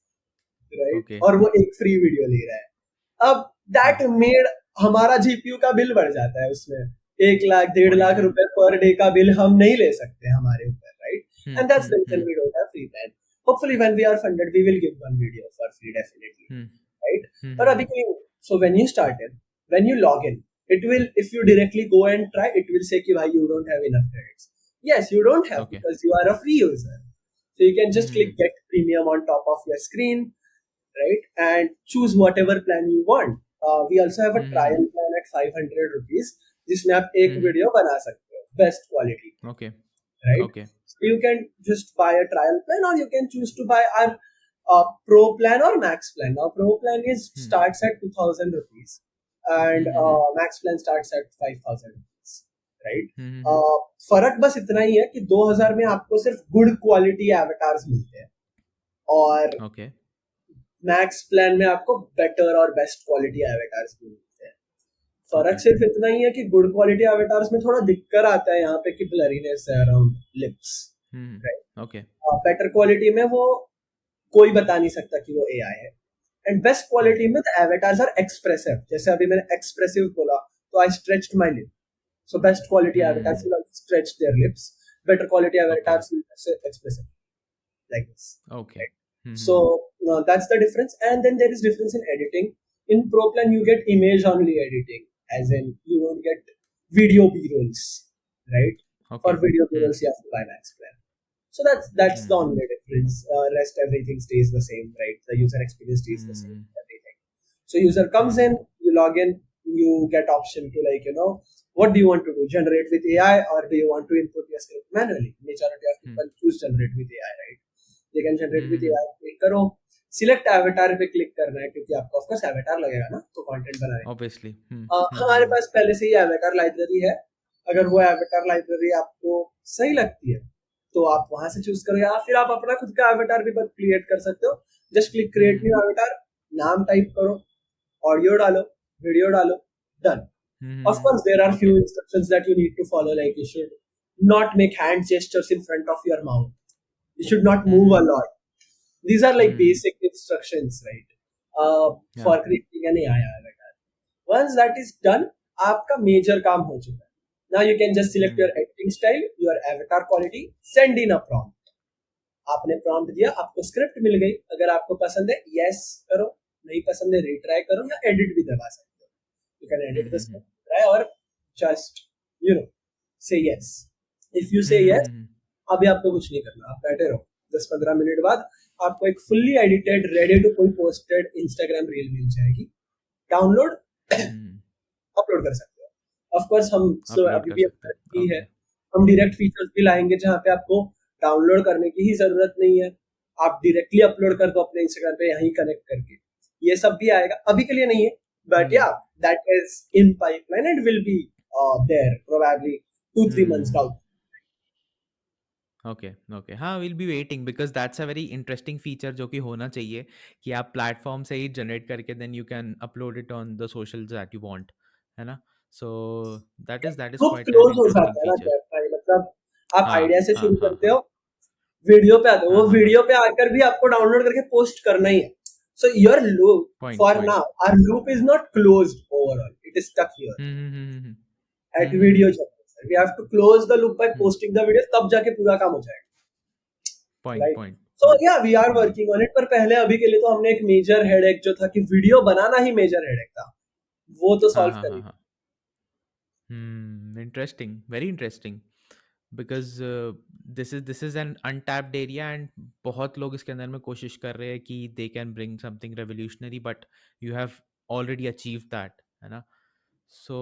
राइट? ओके. और वो एक फ्री वीडियो ले रहा है. अब दैट मेड हमारा जीपीयू का बिल बढ़ जाता है उसमें, 1 लाख 1.5 लाख रुपए पर डे का बिल हम नहीं ले सकते हमारे ऊपर, right? And that's the reason we don't have free plan. Hopefully when we are funded we will give one video for free definitely, right? But abhi ke liye, so when you start in, when you log in, it will, if you directly go and try, it will say ki bhai you don't have enough credits. Yes, you don't have okay. because you are a free user. So you can just click get premium on top of your screen, right? And choose whatever plan you want. We also have a trial plan at 500 rupees जिसमें आप एक Mm-hmm. Video बना सकते हो best quality, Okay. right? Okay. So you can just buy a trial plan, or you can choose to buy our pro plan or max plan. Now pro plan is Hmm. starts at 2000 rupees, and Mm-hmm. max plan starts at 5000 rupees, right? Mm-hmm. फर्क बस इतना ही है कि 2000 में आपको सिर्फ good quality avatars मिलते हैं, और Okay. मैक्स प्लान में आपको बेटर और बेस्ट क्वालिटी एवेटार्स भी मिलते हैं। फर्क Okay. सिर्फ इतना ही है कि गुड क्वालिटी एवेटार्स में थोड़ा दिक्कत आता है यहाँ पे कि ब्लरीनेस है around lips, Mm-hmm. Right? Okay. Better quality में वो कोई बता नहीं सकता कि वो एआई है, एंड बेस्ट क्वालिटी Okay. में द एवेटार्स आर एक्सप्रेसिव, जैसे अभी मैंने एक्सप्रेसिव बोला तो I stretched my lip, so best quality avatars Hmm. Will stretch their lips, better quality Okay. Avatars will expressive like this, Okay. right? So Mm-hmm. that's the difference, and then there is difference in editing. In ProPlan you get image only editing, as in you don't get video b-rolls, right? For Okay. video Hmm. b-rolls you have to buy max plan. So that's the Hmm. only difference. Rest everything stays the same, right? The user experience stays the same, Hmm. everything. So user comes Hmm. in, you log in, you get option to, like, what do you want to do? Generate with AI, or do you want to input your script manually? Majority of Hmm. people choose generate with AI, right? They can generate with Hmm. AI. Click करो, select avatar पे click करना है, क्योंकि आपको of course avatar लगेगा ना तो content बनाने के लिए। Obviously. Hmm. हमारे Hmm. पास पहले से ही एवेटार लाइब्रेरी है, अगर वो एवेटार लाइब्रेरी आपको सही लगती है तो आप वहां से चूज करो, या फिर आप अपना खुद का एवेटार भी क्रिएट कर सकते हो। Just click create new Hmm. Avatar, नाम टाइप करो, ऑडियो डालो, वीडियो डालो, done. Of Hmm. course, there are few Okay. instructions that you need to follow, like you should not make hand gestures in front of your mouth. You should not move a Hmm. lot. These are like Hmm. basic instructions, right? Yeah. For creating an AI avatar. Once that is done, आपका major काम हो चुका है. Now you can just select Hmm. your editing style, your avatar quality, send in a prompt. आपने prompt दिया, आपको script मिल गई. अगर आपको पसंद है, yes करो. नहीं पसंद है, retry करो, या edit भी दबा सकते हो. You can edit the Hmm. script, try, or just say yes. If you say yes, Hmm. अभी आपको कुछ नहीं करना, आप बैठे रहो। 10-15 मिनट बाद आपको एक फुल्ली एडिटेड रेडी टू कोई पोस्टेड इंस्टाग्राम रील मिल जाएगी, डाउनलोड Hmm. अपलोड कर सकते हो। ऑफ कोर्स हम अपलोड अभी कर भी सकते की हो। है, Okay. हम डायरेक्ट फीचर्स भी लाएंगे जहाँ पे आपको डाउनलोड करने की ही जरूरत नहीं है, आप डायरेक्टली अपलोड कर दो अपने इंस्टाग्राम पे यहीं कनेक्ट करके, ये सब भी आएगा। अभी के लिए नहीं है, but Hmm. Yeah that is in pipeline and will be there probably 2-3 months Hmm. Down. Okay okay हाँ will be waiting because that's a very interesting feature जो कि होना चाहिए कि आप प्लेटफॉर्म से ही जनरेट करके then you can upload it on the social that you want है ना so that is group quite an close हो इंटरेस्टिंग जाता है ना फीचर जब भाई, मतलब आप हाँ आइडिया से हाँ शुरू हाँ करते हाँ हो, वीडियो पे आते हो, हाँ वो हाँ हाँ वीडियो पे आकर भी आपको डाउनलोड करके पोस्ट करना ही है। So your loop point for point now, our loop is not closed overall, it is stuck here at video generation. We have to close the loop by posting the video, तब जाके पूरा काम हो जाएगा, point right? Point so point yeah we are working on it, पर पहले अभी के लिए तो हमने एक मेजर हेडेक जो था कि वीडियो बनाना ही मेजर हेडेक था, वो तो हाँ सॉल्व हाँ कर हाँ लिया। हाँ interesting very interesting because this is an untapped area and बहुत लोग इसके अंदर में कोशिश कर रहे हैं कि they can bring something revolutionary but you have already achieve that है ना सो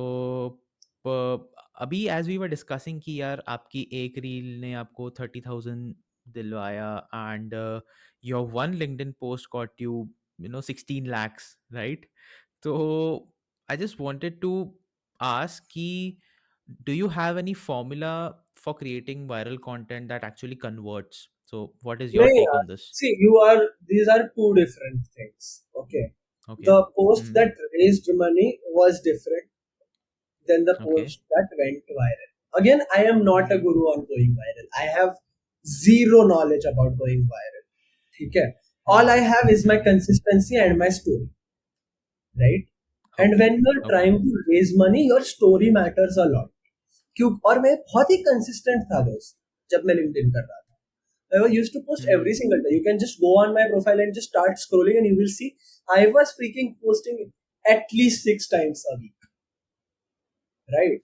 अभी एज वी वर डिस्कसिंग कि यार आपकी एक रील ने आपको 30,000 दिलवाया and your one LinkedIn post got you 16 lakhs right तो I just wanted to ask कि do you have any formula for creating viral content that actually converts? So what is your नहीं take यार, on this? See you are, these are two different things, okay? Okay. The post Mm-hmm. that raised money was different than the Okay. post that went viral. Again, I am not a Mm-hmm. guru on going viral. I have zero knowledge about going viral. Okay? All I Mm-hmm. have is my Mm-hmm. consistency and my story, right? And Okay. when you're Okay. trying to raise money, your story matters a lot. क्यों? और मैं बहुत ही consistent था दोस्त जब मैं LinkedIn कर रहा था। I used to post Mm-hmm. every single day. You can just go on my profile and just start scrolling, and you will see I was freaking posting at least 6 times a week, right?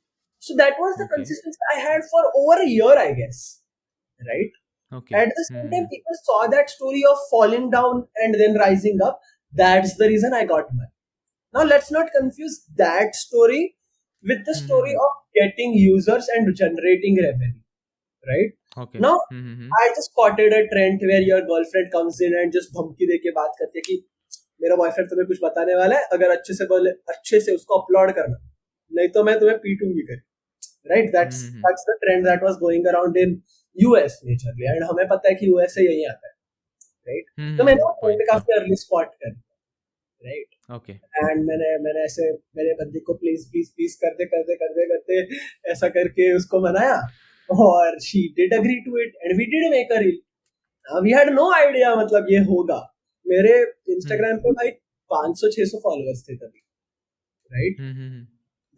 So that was the Okay. consistency I had for over a year, I guess, right? Okay. At the same Mm-hmm. time, people saw that story of falling down and then rising up. That's the reason I got money. Now let's not confuse that story with the story Hmm. of getting users and generating revenue, right? Okay. Now, Hmm. I just spotted a trend where your girlfriend comes in and just धमकी देके बात करती है कि मेरा boyfriend तुम्हें कुछ बताने वाला है, अगर अच्छे से बोले अच्छे से उसको अपलोड करना, नहीं तो मैं तुम्हें पीटूंगी कर, right? Hmm. That's the trend that was going around in US majorly, and हमें पता है कि US से यही आता है, right? तो मैंने वो Point. trend काफी early spot कर, right? Okay. एंड मैंने ऐसे मेरे बंदी को प्लीज प्लीज प्लीज करते ऐसा करके उसको मनाया, और she did agree to it and we did make a reel. We had no idea मतलब ये होगा। मेरे Hmm. इंस्टाग्राम पे भाई 500-600 फॉलोअर्स थे तभी, right? Hmm.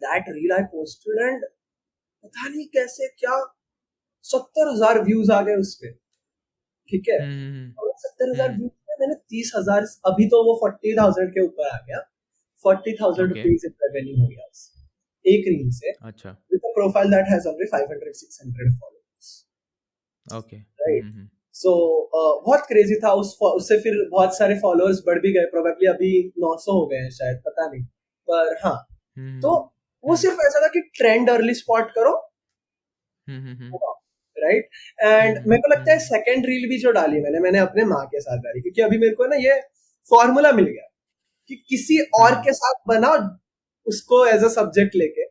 That reel I posted and पता नहीं कैसे क्या 70,000 व्यूज आ गए उस पे, ठीक है? Hmm. और 70,000 Hmm. व्यूज में मैंने 30,000, अभी तो वो 40,000 के ऊपर आ गया, 40,000 Okay. रुपीज इन रेवेन्यू हो गया उससे, एक रील से, अच्छा. with a profile that has only 500-600 followers, Okay. right? So बहुत क्रेजी था उससे फिर बहुत सारे फॉलोअर्स बढ़ भी गए, प्रोबेबली अभी 900 हो गए हैं शायद, पता नहीं, पर हाँ। तो वो Hmm. सिर्फ ऐसा था कि ट्रेंड अर्ली स्पॉट करो, Hmm. राइट? एंड मेरे को लगता है Hmm. सेकंड रील भी जो डाली मैंने अपने माँ के साथ डाली, क्योंकि अभी मेरे को ना ये फॉर्मूला मिल गया कि किसी और Hmm. के साथ बनाओ उसको एज अ सब्जेक्ट लेके,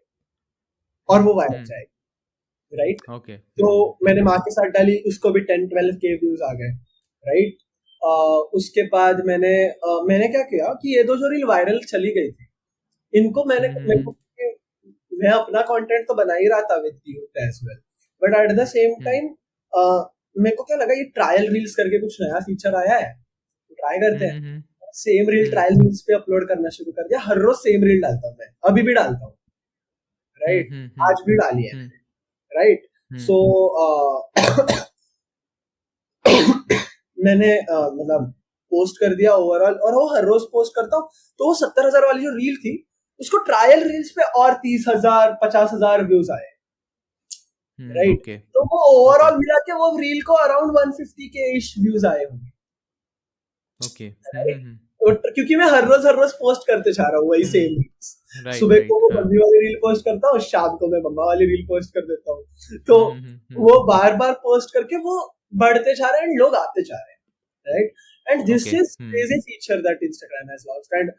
और वो वायरल Hmm. जाएगी, राइट? Okay. तो मैंने माँ के साथ डाली, उसको भी 10-12 के व्यूज आ गए, राइट? उसके बाद मैंने क्या किया कि ये दो जो रील वायरल चली गई थी, इनको मेरे को, मैं अपना कंटेंट तो बना ही रहा था with youth as well, but at the same time मेरे को क्या लगा, ये ट्रायल रील्स करके कुछ नया फीचर आया है, ट्राई करते हैं। सेम रील ट्रायल रील्स पे अपलोड करना शुरू कर दिया, हर रोज सेम रील डालता हूँ मैं, अभी भी डालता हूँ, राइट? आज भी डाली है, राइट? सो मैंने मतलब पोस्ट कर दिया ओवरऑल, और वो हर रोज पोस्ट करता हूँ, तो वो 70,000 वाली जो रील थी उसको ट्रायल रील्स पे और 30,000 50,000 व्यूज आए, राइट? Okay. तो वो ओवरऑल मिला के वो रील को अराउंड 150 के इश व्यूज आए होंगे, Okay. राइट? क्योंकि मैं हर रोज पोस्ट करते जा रहा हूँ वही सेम रील्स, Right. सुबह को Right. वो हाँ. मम्मी वाली रील पोस्ट करता हूँ, शाम को मैं मम्मा वाली रील पोस्ट कर देता हूँ, तो वो बार बार पोस्ट करके वो बढ़ते जा रहे हैं एंड लोग आते जा रहे हैं, right? And this Okay. is crazy feature that Instagram has launched, and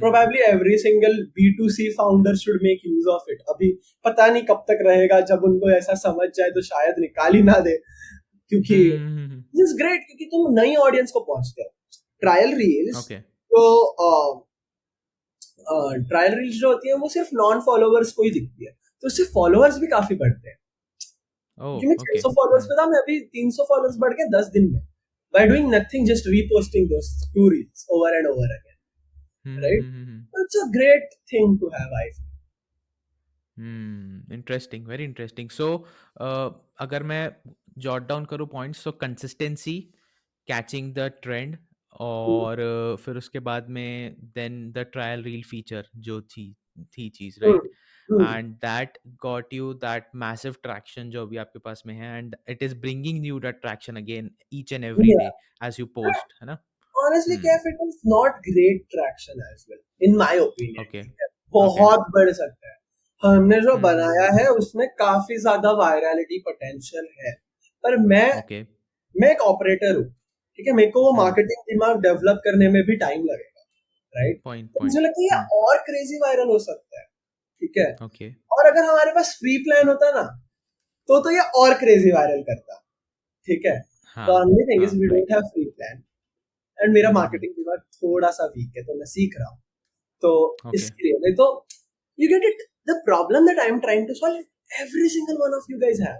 probably every single B2C founder should make use of it. अभी पता नहीं कब तक रहेगा, जब उनको ऐसा समझ जाए तो शायद निकाल ही ना दे, क्योंकि this is great, क्योंकि तुम नई ऑडियंस को पहुंचते हो। Trial reels, Okay. तो ट्रायल रील्स जो होती है वो सिर्फ नॉन फॉलोवर्स को ही दिखती है, तो उससे फॉलोवर्स भी काफी बढ़ते हैं, क्योंकि Oh, मैं 600 okay. फॉलोअर्स पे था, मैं अभी 300 फॉलोअर्स बढ़ गए 10 दिन में, by doing nothing, just reposting those two reels over and over again, right? It's a great thing to have, I feel. Interesting. Very interesting. So, अगर मैं jot down करूँ points, so consistency, catching the trend, और फिर उसके बाद में then the trial reel feature जो थी चीज़, Hmm. right? Hmm. And that got you that massive traction जो अभी आपके पास में है, and it is bringing you that traction again each and every Yeah. day as you post, है ना? Honestly, Kev, it is not great traction as well, in my opinion. Okay. ठीक है? Okay. बहुत बढ़ सकता है। हमने जो बनाया Hmm. है उसमें काफी ज्यादा वायरलिटी पोटेंशियल है, पर Okay. मैं एक ऑपरेटर हूँ, ठीक है? मेरे को वो Hmm. मार्केटिंग दिमाग डेवलप करने में भी टाइम लगेगा, राइट? Point. तो मुझे Point. लगता है ये और क्रेजी वायरल हो सकता है, ठीक है? Okay. और अगर हमारे पास फ्री प्लान होता ना, तो ये और क्रेजी वायरल करता, ठीक है? द हाँ. ओनली थिंग इज हाँ. We Right. Don't have free plan, and मेरा मार्केटिंग दिमाग थोड़ा सा वीक है, तो मैं सीख रहा हूँ, तो Okay. इसके लिए नहीं तो you get it, the problem that I am trying to solve every single one of you guys have,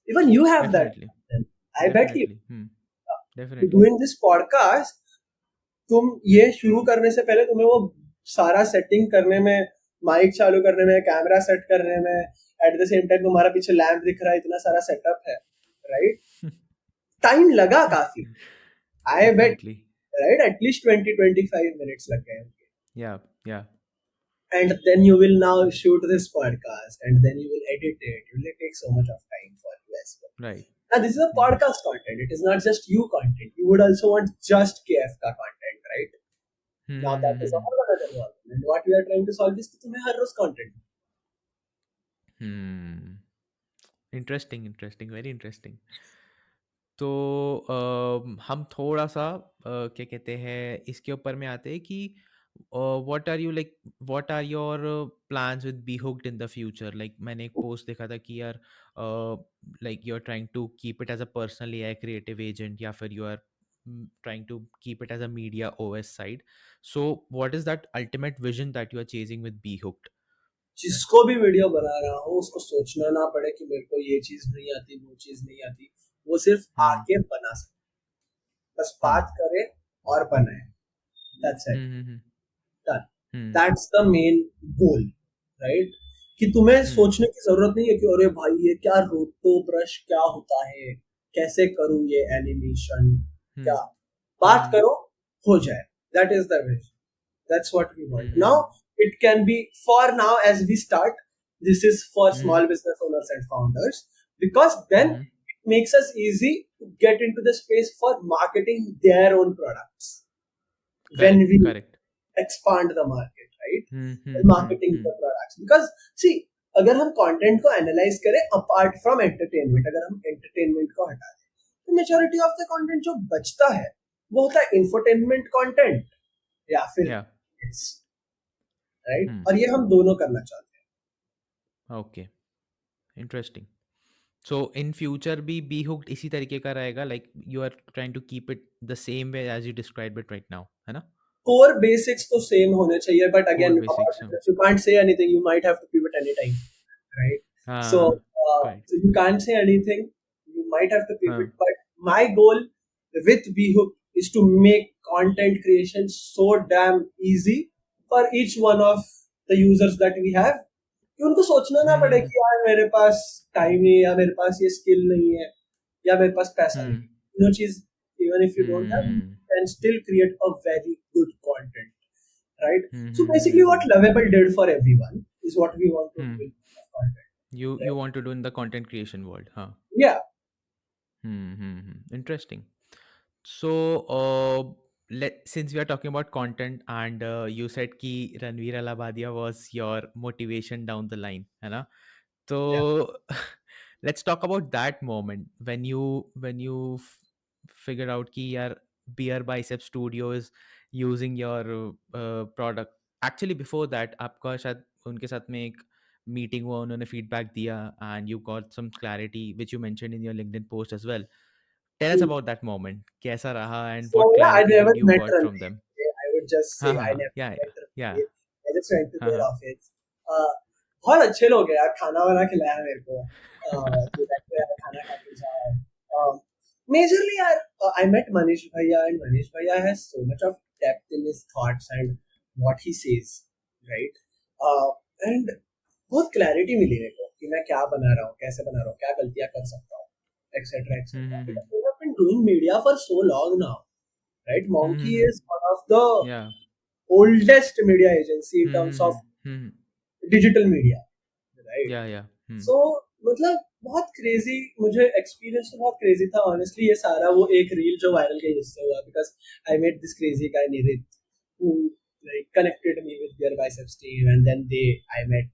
even you have that, Definitely. I bet you. Definitely. Definitely. Doing this podcast, तुम ये शुरू करने से पहले तुम्हें वो सारा setting करने में, माइक चालू करने में, कैमरा सेट करने में, एट द सेम टाइम तुम्हारा पीछे लैंप दिख रहा है, इतना सारा सेटअप है, राइट? टाइम लगा काफी, आई बेट, Definitely. राइट? एटलीस्ट 20-25 मिनट्स लग गए होंगे, Yeah. Yeah. and then you will now shoot this podcast, and then you will edit it, it will take so much of time for you as well. Right. Now this is a podcast content, it is not just you content, you would also want just KF का content, right? Now that is a whole other problem, and what we are trying to solve is कि तुम्हें हर रोज content, Hmm. Interesting, interesting, very interesting. तो हम थोड़ा सा क्या कहते हैं इसके ऊपर में आते हैं कि what are you like, what are your plans with be hooked in the future. Like मैंने एक पोस्ट देखा था कि यार like you are trying to keep it as a personal AI creative agent, या फिर यू आर trying to keep it as a media OS side. So what is that ultimate vision that you are chasing with Be Hooked? जिसको भी video बना रहा हो उसको सोचना ना पड़े कि मेरे को ये चीज नहीं आती, वो चीज नहीं आती। वो सिर्फ Hmm. आके बना सकते, बस Hmm. बात करे और बनाए। That's it. Hmm. Hmm. Done. Hmm. That's the main goal, right? कि तुम्हें Hmm. सोचने की जरूरत नहीं है कि अरे भाई ये क्या रोटो ब्रश क्या होता है, कैसे करूं ये एनिमेशन, Hmm. क्या। बात Hmm. करो, हो जाए। That is the wish. That's what we want. Now, Hmm. it can be for now as we start. This is for Hmm. small business owners and founders because then Hmm. it makes us easy to get into the space for marketing their own products when Correct, we correct. expand the market, right? Hmm. Hmm. And Hmm. marketing Hmm. the products because see, अगर हम content को analyse करें apart from entertainment, अगर हम entertainment को हटा दें तो मेजोरिटी ऑफ द कंटेंट जो बचता है वो होता है इंफोटेनमेंट कंटेंट या फिर Yeah. Right, Hmm. और ये हम दोनों करना चाहते हैं। Okay. Interesting. So in future भी Be Hooked इसी तरीके का रहेगा, like you are trying to keep it the same way as you described it right now, है ना? कोर बेसिक्स तो सेम होने चाहिए but Core again basics. About you can't say anything, you might have to pivot any time, right? So Correct. you can't say anything, you might have to हाँ. pivot, but my goal with Bhook is to make content creation so damn easy for each one of the users that we have कि उनको सोचना ना पड़े Hmm. कि यार मेरे पास time नहीं है या मेरे पास ये स्किल नहीं है या मेरे पास पैसा नहीं Hmm. है। नो चीज, even if you don't have, Hmm. Can still create a very good content, right? Hmm. So Hmm. Hmm. basically Hmm. what Lovable did for everyone is what we want to Hmm. do in content, You right? want to do in the content creation world, huh? Yeah. Hmm. Hmm. Hmm. Interesting. So, since we are talking about content, and you said कि Ranveer Alabadia was your motivation down the line, है ना? Yeah. So, let's talk about that moment when you figured out कि यार Beer Bicep Studio is using your product. Actually, before that, आपका शायद उनके साथ में एक मीटिंग हुआ, उन्होंने फीडबैक दिया, and you got some clarity which you mentioned in your LinkedIn post as well. Tell us Hmm. about that moment. कैसा रहा and So what yeah, I clarity never did you met got from Ranveer. them? Okay? I would just say हाँ I हाँ, never yeah met yeah yeah Ranveer. I just went to हाँ their हाँ office. बहुत अच्छे लोग हैं यार, खाना वाना खिलाया मेरे को। तो जाके यार खाना खा के जाओ। Majorly यार, I met Manish Bhaiya and Manish Bhaiya has so much of depth in his thoughts and what he says, right? And बहुत क्लैरिटी मिली मेरे को कि मैं क्या बना रहा हूँ, कैसे बना रहा हूँ, क्या गलतियाँ कर सकता हूँ, etcetera etcetera. Hmm Because we have been doing media for so long now, right? Monkey hmm is one of the yeah oldest media agency in terms of hmm digital media, right? yeah yeah So मतलब बहुत crazy, मुझे experience तो बहुत crazy था honestly. ये सारा वो एक रील जो वायरल के जिससे हुआ because I met this crazy guy Nirit who like connected me with their biceps team and then they I met।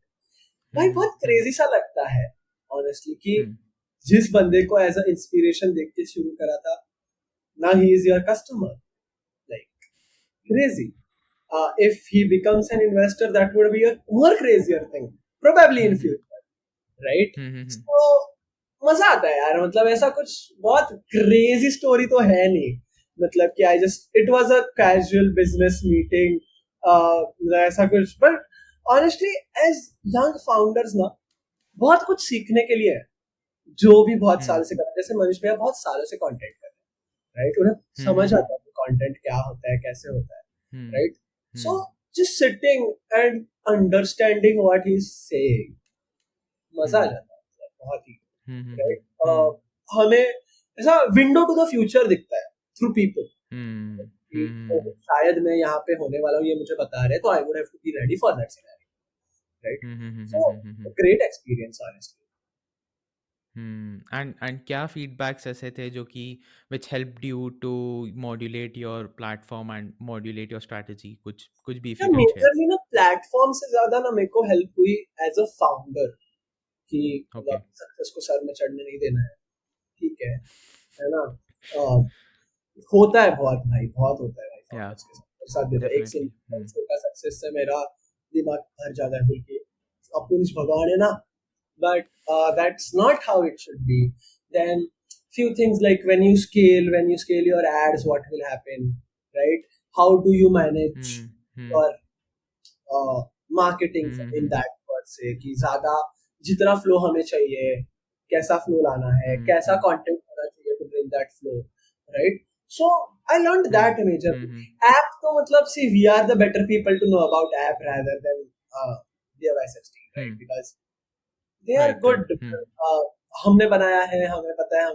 भाई बहुत हम्म क्रेजी सा लगता है ऑनेस्टली कि हम्म जिस बंदे को एज अ इंस्पिरेशन देख के शुरू करा था, ना he is your customer, like crazy. If he becomes an investor, that would be a more crazier thing, probably in hmm future, right? Hmm So मजा आता है यार, मतलब ऐसा कुछ बहुत क्रेजी स्टोरी तो है नहीं। मतलब कि I just it was a casual business meeting, ऐसा कुछ। But honestly as young founders ना बहुत कुछ सीखने के लिए है, जो भी बहुत साल से कर रहे हैं। जैसे मनीष भैया बहुत सालों से कंटेंट कर रहे हैं, राइट? उन्हें समझ आता है कि कंटेंट क्या होता है, कैसे होता है, right? So just sitting and understanding what he is saying, मजा आ जाता है बहुत ही, राइट? हमें ऐसा विंडो टू द फ्यूचर दिखता है थ्रू पीपल कि शायद मैं यहाँ पे होने वाला हूँ, ये मुझे बता रहे हैं, तो I would have to be ready for that scenario, right? So great experience honestly. and क्या feedbacks ऐसे थे जो कि which helped you to modulate your platform and modulate your strategy, कुछ भी if या you can share. मेजरली ना platform से ज्यादा ना मेरे को हेल्प हुई एज अ फाउंडर, कि ओके। मतलब सक्सेस को सर में चढ़ने नहीं देना है, ठीक है ना? अ, होता है बहुत भाई, बहुत होता है भाई या फाउंडर्स के साथ, मेरे साथ भी होता है। एक डेफिनेटली। सिंपल छोटा सक्सेस से मेरा दिमाग भर जाता है, फिर कि अब कुछ भगवान है ना, but that's not how it should be. Then few things like when you scale your ads, what will happen, right? How do you manage hmm hmm your marketing in hmm that word से, कि ज्यादा जितना flow हमें चाहिए, कैसा flow लाना है, कैसा हम्म कंटेंट होना चाहिए to bring that flow, right? So I learn hmm that majorly. Hmm app तो मतलब see we are the better people to know about app rather than their voices team, right? Hmm because they are right good. Right हमने बनाया है, हमें पता है,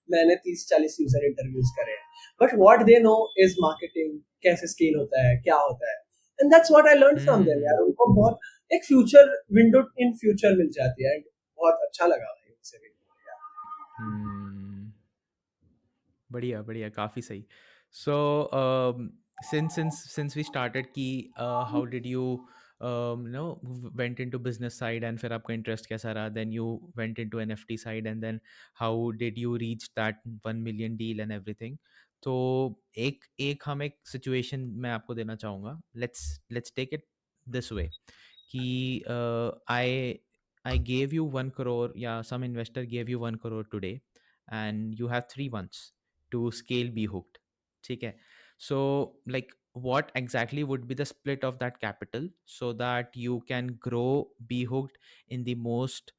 मैंने 30-40 user interviews करे हैं, but what they know is marketing, कैसे स्केल होता है, क्या होता है, and that's what I learn from them hmm यार। उनको बहुत एक फ्यूचर विंडो इन फ्यूचर मिल जाती है, एंड बहुत अच्छा लगा भाई उनसे भी यार। हम्म बढ़िया बढ़िया, काफ़ी सही। सो since we started कि how did you went into business side and फिर आपका interest कैसा रहा, then you went into NFT side and then how did you reach that 1 million deal and everything. तो एक एक हम एक सिचुएशन मैं आपको देना चाहूँगा, let's take it this way कि I gave you 1 crore या some investor gave you 1 crore today and you have 3 months to scale Be Hooked. ठीक है? So like what exactly would be the split of that capital so that you can grow Be Hooked in the most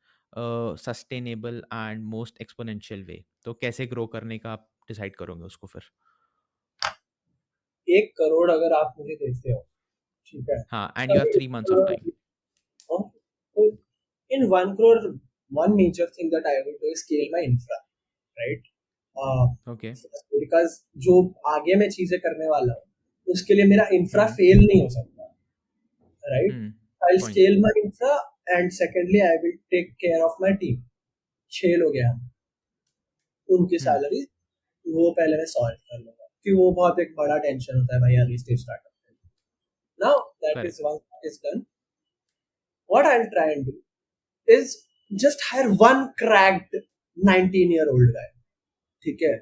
sustainable and most exponential way. तो कैसे grow करने का आप decide करोगे उसको फिर? 1 करोड़ अगर आप मुझे देते हो, ठीक है, हाँ, and you तो have 3 months of time. In 1 crore, one major thing that I will do is scale my infra, right? Okay. Because जो आगे मैं चीजें करने वाला हूँ, उसके लिए मेरा इंफ्रा Hmm. फेल नहीं हो सकता, right? Hmm. I will Point. Scale my infra, and secondly I will take care of my team. 6 लोग हैं हम, उनकी Hmm. सैलरी वो पहले मैं सॉल्व कर लूंगा, कि वो बहुत एक बड़ा टेंशन होता है भाई अर्ली स्टेज स्टार्टअप में। Now that is Correct. One is done, what I will try and do is just hire one cracked 19-year-old guy, ठीक है,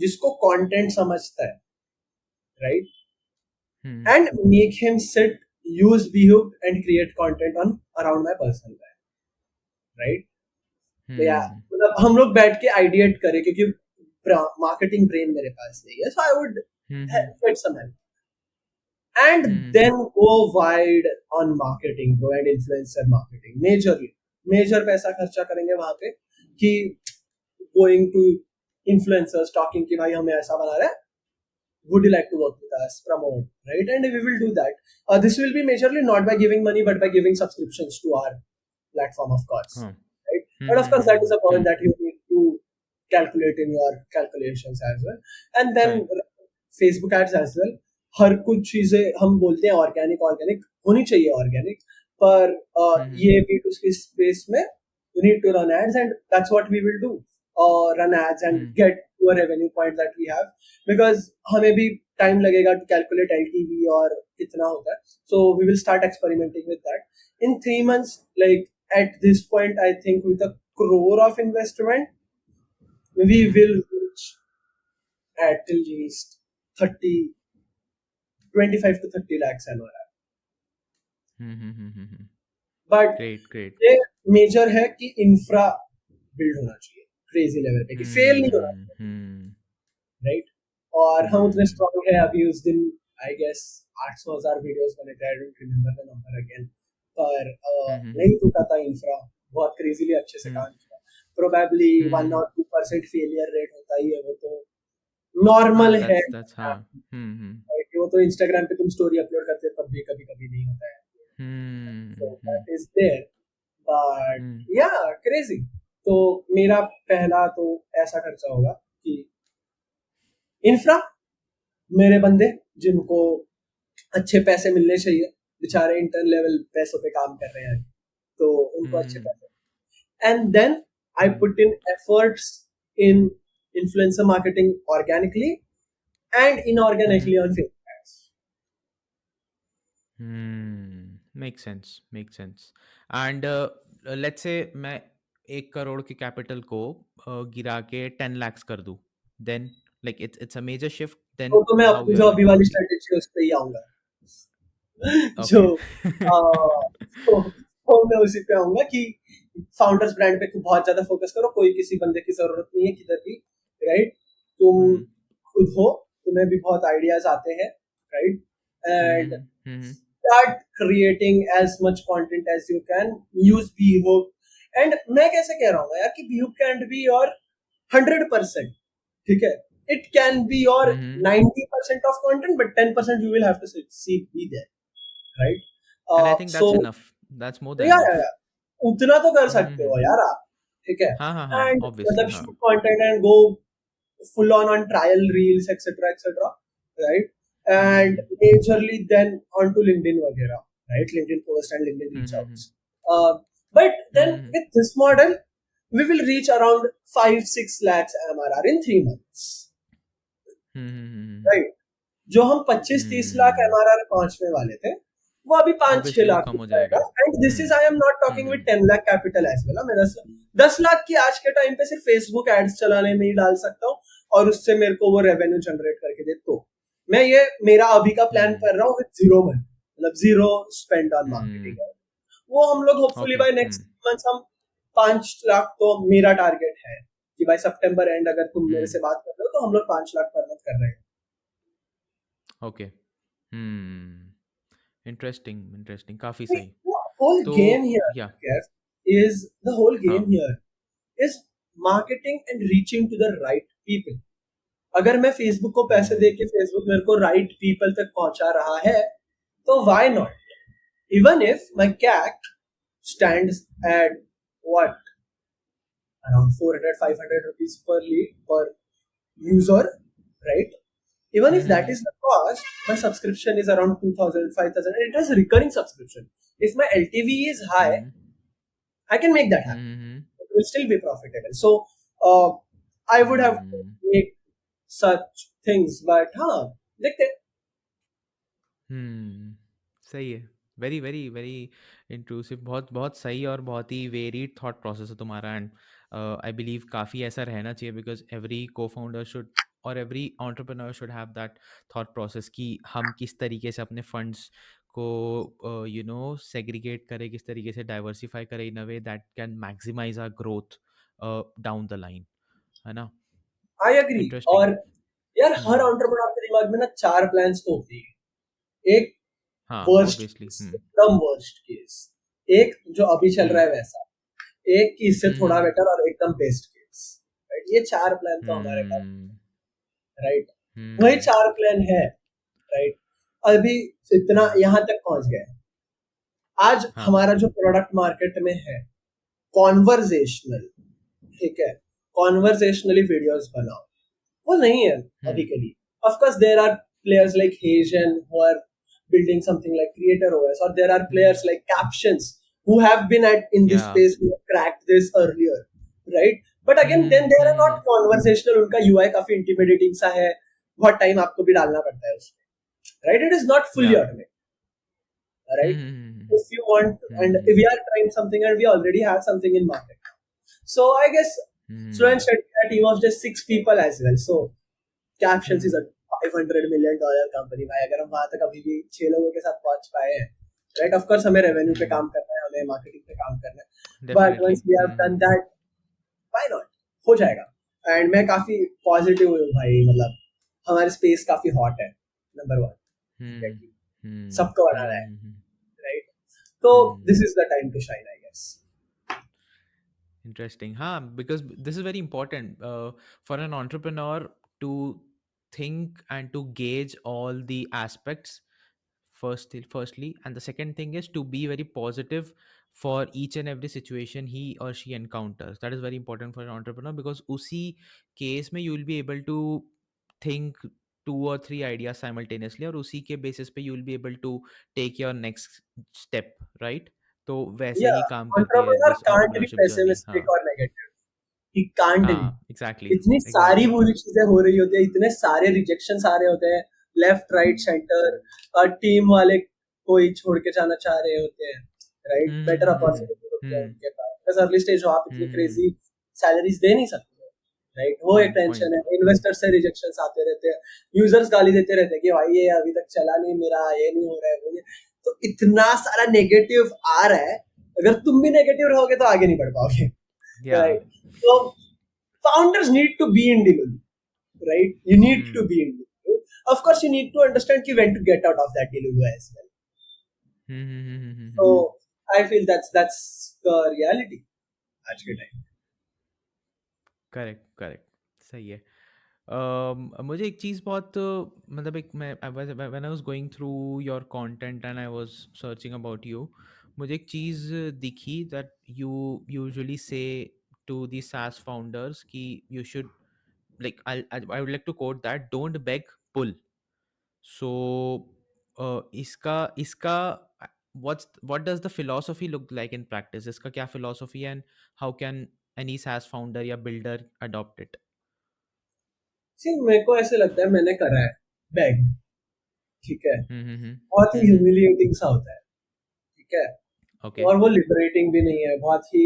जिसको कंटेंट समझता है, right? Hmm. And make him sit, use Behook and create content on around my personal brand, राइट? तो यार Hmm. मतलब हम लोग बैठ के आइडिएट करें, क्योंकि मार्केटिंग ब्रेन मेरे पास नहीं है, so I would Hmm. Hmm. Get some help and Hmm. Then Hmm. Go wide on marketing, go and influencer marketing, majorly major पैसा खर्चा करेंगे वहां पे, कि गोइंग टू इन्फ्लुएंसर्स टॉकिंग कि भाई हमें ऐसा बना रहा है, would you like to work with us, promote, right? And we will do that. This will be majorly not by giving money, but by giving subscriptions to our platform, of course, Huh. right? Hmm. But of Hmm. course, that Hmm. is a Hmm. point that you need to calculate in your calculations as well. And then Correct. Facebook ads as well. हर कुछ चीजें हम बोलते हैं organic, organic होनी चाहिए organic, पर Hmm. Hmm. ये B2C space में you need to run ads, and that's what we will do. Run ads and Hmm. get to a revenue point that we have, because हमें भी time लगेगा to calculate LTV और कितना होता है, so we will start experimenting with that in 3 months. Like at this point, I think with a crore of investment, we Hmm. will reach at least 30, 25 to 30 lakhs annual. Hmm. Hmm. Hmm. Hmm. Hmm. But Great, great. ये major है कि infra build होना चाहिए crazy level पे, कि fail नहीं होना, Hmm. Hmm. Right? और हम उतने Hmm. स्ट्रांग है अभी, उस दिन आई गेस 800,000 वीडियोस बने थे, I don't remember the number again, पर Hmm. Hmm. नहीं टूटा था इंफ्रा, बहुत क्रेजीली अच्छे से Hmm. काम किया। Probably one Hmm. और 2% फेलियर रेट होता ही है, वो तो नॉर्मल हाँ, है, that's हाँ. Hmm. Hmm. right? वो तो इंस्टाग्राम पे तुम स्टोरी अपलोड करते हो तब भी कभी कभी नहीं होता है, so Hmm. Hmm. that is there, but Hmm. yeah, crazy. तो मेरा पहला तो ऐसा खर्चा होगा कि इंफ्रा, मेरे बंदे जिनको अच्छे पैसे मिलने चाहिए, बेचारे इंटर्न लेवल पैसों पे काम कर रहे हैं, तो उनको अच्छे Hmm. पैसे, and then I Hmm. Put in efforts in influencer marketing organically and Hmm. Inorganically on Facebook ads. Hmm. Makes sense. Makes sense. And let's say मैं 1 करोड़ के कैपिटल को गिरा के 10 lakhs कर दूं, then like it's a major shift, then तो मैं how अपनी you are जो going अभी to वाली proceed. स्ट्रेटेजी है उस पे ही आऊंगा। जो Okay. तो मैं उसी पे आऊंगा कि फाउंडर्स ब्रांड पे बहुत ज्यादा फोकस करो, कोई किसी बंदे की जरूरत नहीं है किधर भी, राइट? तुम हम्म खुद हो, तुम्हें भी बहुत आइडियाज आते हैं, right? And hmm hmm start creating as much content as you can, use Bhook। and मैं कैसे कह रहा हूँ यार कि Bhook can't be your 100%, ठीक है? It can be your hmm 90% of content, but 10% you will have to see be there, right? and I think So that's enough, that's more than yeah, yeah, enough. yeah, उतना तो कर सकते हो हम्म यार आप, ठीक है? हाँ And obviously मतलब हाँ. shoot content and go full on trial reels, etc., right? And hmm majorly then onto LinkedIn वगैरह, right? LinkedIn post and LinkedIn reach hmm outs. But then hmm with this model, we will reach around 5-6 lakhs MRR in 3 months, hmm right? जो हम 25-30 लाख हम्म MRR पहुंचने वाले थे, वो अभी 5-6 obviously वो लाख कम हो हो जाएगा। जाएगा. And this is, I am not talking with hmm 10 lakh capital as well. मैं 10 लाख की आज के टाइम पे सिर्फ फेसबुक एड्स चलाने में ही डाल सकता हूँ, और उससे मेरे को वो रेवेन्यू जनरेट करके दे, तो मैं ये मेरा अभी का प्लान हम्म कर रहा हूँ विद जीरो मनी, मतलब zero spend on hmm marketing. वो हम लोग hopefully okay by next month हम 5 लाख, तो मेरा टारगेट है कि बाय सितंबर एंड अगर तुम मेरे से बात कर रहे हो तो हम लोग 5 लाख पर मंथ कर रहे हैं। ओके इंटरेस्टिंग इंटरेस्टिंग, काफ़ी The सही. whole तो game here, या Kev, is the whole game हाँ here is marketing and reaching to the right people. अगर मैं फेसबुक को पैसे दे हम्म के फेसबुक मेरे को राइट पीपल तक पहुंचा रहा है, तो why not? Even if my CAC stands at what, around 400-500 rupees per lead per user, right? Even if that hmm is the cost, my subscription is around 2,000, 5,000, and it is a recurring subscription. If my LTV is high, hmm I can make that happen. Hmm It will still be profitable. So I would have to hmm make such things, but हाँ देखते हैं। हम्म सही है. Very very very intrusive, बहुत बहुत सही और बहुत ही वेरीड थॉट प्रोसेस है तुम्हारा. एंड आई बिलीव काफ़ी ऐसा रहना चाहिए, बिकॉज एवरी को फाउंडर शुड और every entrepreneur should have that thought process कि हम किस तरीके से अपने फंड्स को सेग्रीगेट करें, किस तरीके से डाइवर्सिफाई करें in a way that can maximise our growth down the line, है ना. I agree। इंटरेस्टिंग. और यार हर हम्म एंटरप्रेन्योर के दिमाग में ना चार प्लान्स तो होती है। एक हाँ वर्स्ट ऑब्वियसली. केस, एकदम वर्स्ट केस, एक जो अभी चल रहा हम्म है वैसा, एक कि इससे थोड़ा हम्म बेटर, और एकदम बेस्ट केस, राइट? ये चार प्लान तो हमारे पास, हम्म राइट? वही हम्म चार प्लान है, राइट? अभी इतना हम्म यहाँ तक पहुंच गए। आज हाँ हमारा जो प्रोडक्ट मार्केट में है कॉन्वर्जेशनल, ठीक है? कॉन्वर्जेशनली वीडियोस बनाओ, वो नहीं है अभी हम्म के लिए। Of course there are players like HeyGen who are building something like creator OS, or there are players hmm like captions who have been at in this या space, who have cracked this earlier, right? But again then they are not conversational, उनका UI काफी intimidating सा है, बहुत time आपको भी डालना पड़ता है उसमें, right? It is not fully या automated, right? Hmm If you want, and hmm we are trying something and we already have something in market, so I guess slow and hmm steady, a team of just 6 people as well. So captions is hmm a $500 million company भाई, अगर हम वहां तक अभी भी 6 लोगों के साथ पहुंच पाए हैं, राइट? ऑफ कोर्स हमें रेवेन्यू पे काम करना है, हमें मार्केटिंग पे काम करना है, but definitely. Once we have done that, why not, हो जाएगा। एंड मैं काफी पॉजिटिव हूँ भाई, मतलब हमारी स्पेस काफी हॉट है, नंबर वन, हम्म सबको बनाना है, हम्म राइट? तो hmm this is the time to shine, I guess. Interesting. Huh? Because this is very important for an entrepreneur to think and to gauge all the aspects firstly, and the second thing is to be very positive for each and every situation he or she encounters. That is very important for an entrepreneur, because usi case mein you will be able to think 2 or 3 ideas simultaneously, और उसी के basis पे you will be able to take your next step, right? तो वैसे या ही काम करती है entrepreneur this can't be entrepreneurship journey. हाँ पेसिमिस्टिक और नेगेटिव, ही कांट बी। हाँ एग्जैक्टली इतनी सारी एग्जैक्टली. बुरी चीजें हो रही होती है, इतने सारे रिजेक्शन आ रहे होते हैं, लेफ्ट राइट सेंटर, और टीम वाले कोई छोड़ के जाना चाह रहे होते हैं, राइट? बेटर अपॉर्चुनिटी होती है हम्म उनके पास, बिकॉज अर्ली स्टेज हो, आप इतनी हम्म, क्रेजी सैलरीज दे नहीं सकते, राइट? वो एक पॉइंट टेंशन पॉइंट। है, इन्वेस्टर से रिजेक्शंस आते रहते हैं, यूजर्स गाली देते रहते हैं कि भाई ये अभी तक चला नहीं मेरा, ये नहीं हो रहा है, वो नहीं। तो इतना सारा नेगेटिव आ रहा है, अगर तुम भी नेगेटिव रहोगे तो आगे नहीं बढ़ पाओगे, या। राइट? तो founders need to be in Delulu, right? You need to hmm be in Delulu. Of course, you need to understand ki when to get out of that Delulu as well. Hmm. So I feel that's the reality आज के time. Correct correct, सही है। मुझे एक चीज़ बहुत मतलब एक मैं when I was going through your content and I was searching about you, मुझे एक चीज़ दिखी दैट यू यूजुअली से टू द SaaS फाउंडर्स कि you should like I would like to quote that, don't beg, pull. So इसका इसका what does the philosophy look like in practice? इसका क्या philosophy and how can any SaaS founder या builder adopt it? सी मेरे को ऐसे लगता है, मैंने करा है बैग, ठीक है? बहुत ही हम्म। ह्यूमिलिएटिंग सा होता है, ठीक है? ओके। और वो लिबरेटिंग भी नहीं है, बहुत ही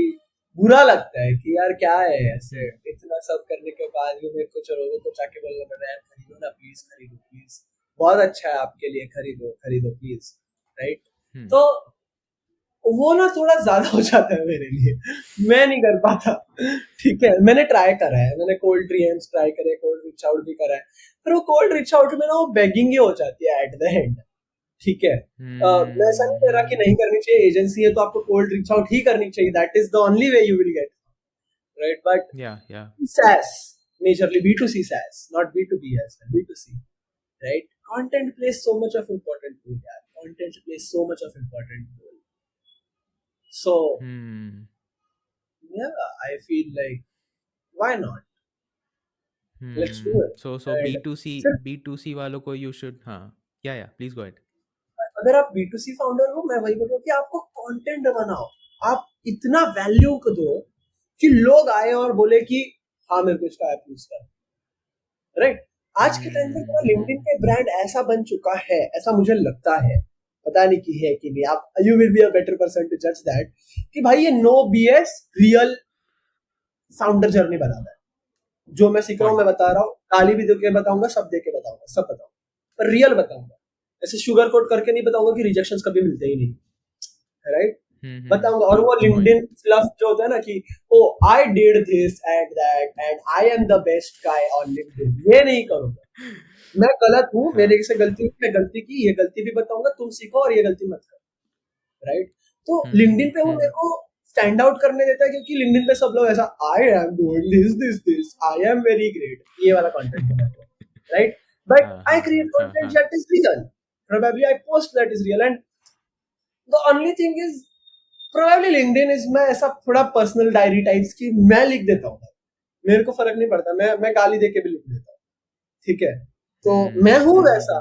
बुरा लगता है कि यार क्या है ऐसे, हम्म इतना सब करने के बाद भी मेरे को लोगों को जाके बोलना पड़ रहा है खरीदो ना प्लीज, खरीदो प्लीज, बहुत अच्छा है आपके लिए, खरीदो खरीदो प्लीज, राइट? हम्म तो वो ना थोड़ा ज्यादा हो जाता है मेरे लिए, मैं नहीं कर पाता, ठीक है? मैंने ट्राई करा है, मैंने कोल्ड डीएम्स ट्राई करे, कोल्ड रीच आउट भी करा है, पर वो कोल्ड रीच आउट में ना वो बेगिंग ही हो जाती है एट द एंड, ठीक है? मैं ऐसा नहीं कह रहा कि नहीं करनी चाहिए, एजेंसी है तो आपको कोल्ड रीच आउट ही करनी चाहिए, that is the only way you will get, right? But या SaaS, majorly B2C SaaS, not B2B as well, B2C, right? Content plays so much of important role, yeah. Content plays so much of important role. So hmm yeah, I feel like why not? Let's do it. So And सिर्फ B2C वालों को you should, हाँ, या please go ahead. अगर आप B2C founder हो, मैं वही बोल रहा हूँ कि आपको कंटेंट बनाओ, आप इतना वैल्यू को दो कि लोग आए और बोले कि हाँ मेरे को इसका ऐप यूज कर, राइट? आज के टाइम पे पूरा लिंक्डइन पे ब्रांड ऐसा बन चुका है, ऐसा मुझे लगता है, पता नहीं कि है कि नहीं, आप you will be a better person to जज दैट, कि भाई ये no BS real founder journey बना रहा है। जो मैं सीख रहा हूँ मैं पॉइंट। बता रहा हूँ, गाली भी दे के बताऊंगा, सब दे के बताऊंगा, सब बताऊंगा, पर रियल बताऊंगा, ऐसे शुगर कोट करके नहीं बताऊंगा कि रिजेक्शंस कभी मिलते ही नहीं, राइट? बताऊंगा। और वो पॉइंट। लिंक्डइन फ्लफ जो होता है ना कि oh I did this and that and I am the best guy on LinkedIn, ये नहीं करूंगा, मैं गलत हूँ, मेरे हाँ। से गलती हुई, मैं गलती की, ये गलती भी बताऊंगा, तुम सीखो और ये गलती मत करो, राइट? तो लिंक्डइन पे वो मेरे को स्टैंड आउट करने देता है, क्योंकि लिंक्डइन पे सब लोग ऐसा I am doing this this this, I am very great, ये वाला कंटेंट बनाते हैं, राइट? बट हाँ आई हाँ हाँ क्रिएट हाँ कंटेंट हाँ। That is real, probably I post that is real, and the only thing is probably LinkedIn is, मैं ऐसा थोड़ा पर्सनल डायरी टाइप्स की मैं लिख देता हूँ, मेरे को फर्क नहीं पड़ता, मैं गाली दे के भी लिख देता हूँ, ठीक है? तो मैं हूँ वैसा,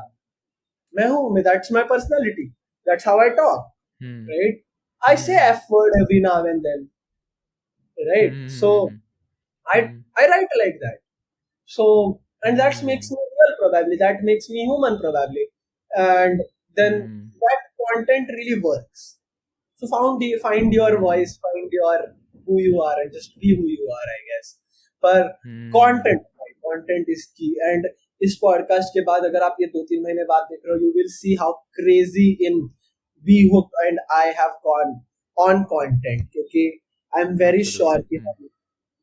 मैं हूँ, that's my personality, that's how I talk, right? I say F word every now and then, right? So I I write like that. So, and that makes me real probably. That makes me human probably. And then that content really works. So find your voice, find your who you are, and just be who you are, I guess. पर content is key. And इस podcast के बाद अगर आप ये 2-3 महीने बाद देख रहे हो, you will see how crazy in We Hook and I have gone on content, क्योंकि I'm very sure कि हम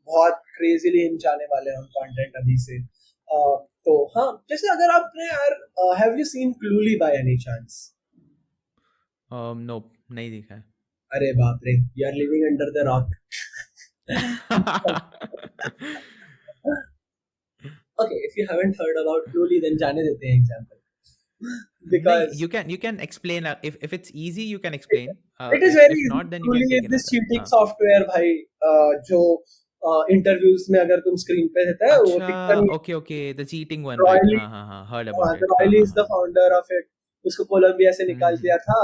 बहुत क्रेजीली इन जाने वाले हैं कंटेंट अभी से। तो हाँ, जैसे अगर आपने यार, have you seen Cluely by any chance? No, नहीं देखा है। अरे बाप रे, you are living under the rock. Okay, if you haven't heard about Cluely then जाने देते हैं एग्जांपल, नहीं, because you can explain, if it's easy you can explain, it is very if easy. not then you Cluely can take is this another, cheating हाँ। Software भाई, जो interviews में अगर तुम स्क्रीन पे रहता है वो अच्छा, टिकता नहीं। Okay okay, the cheating one, right, royally, हाँ हाँ हाँ, heard हाँ, about तो it, हाँ रॉयली हाँ इज द हाँ। Founder of it. उसको कोलंबिया से निकाल दिया था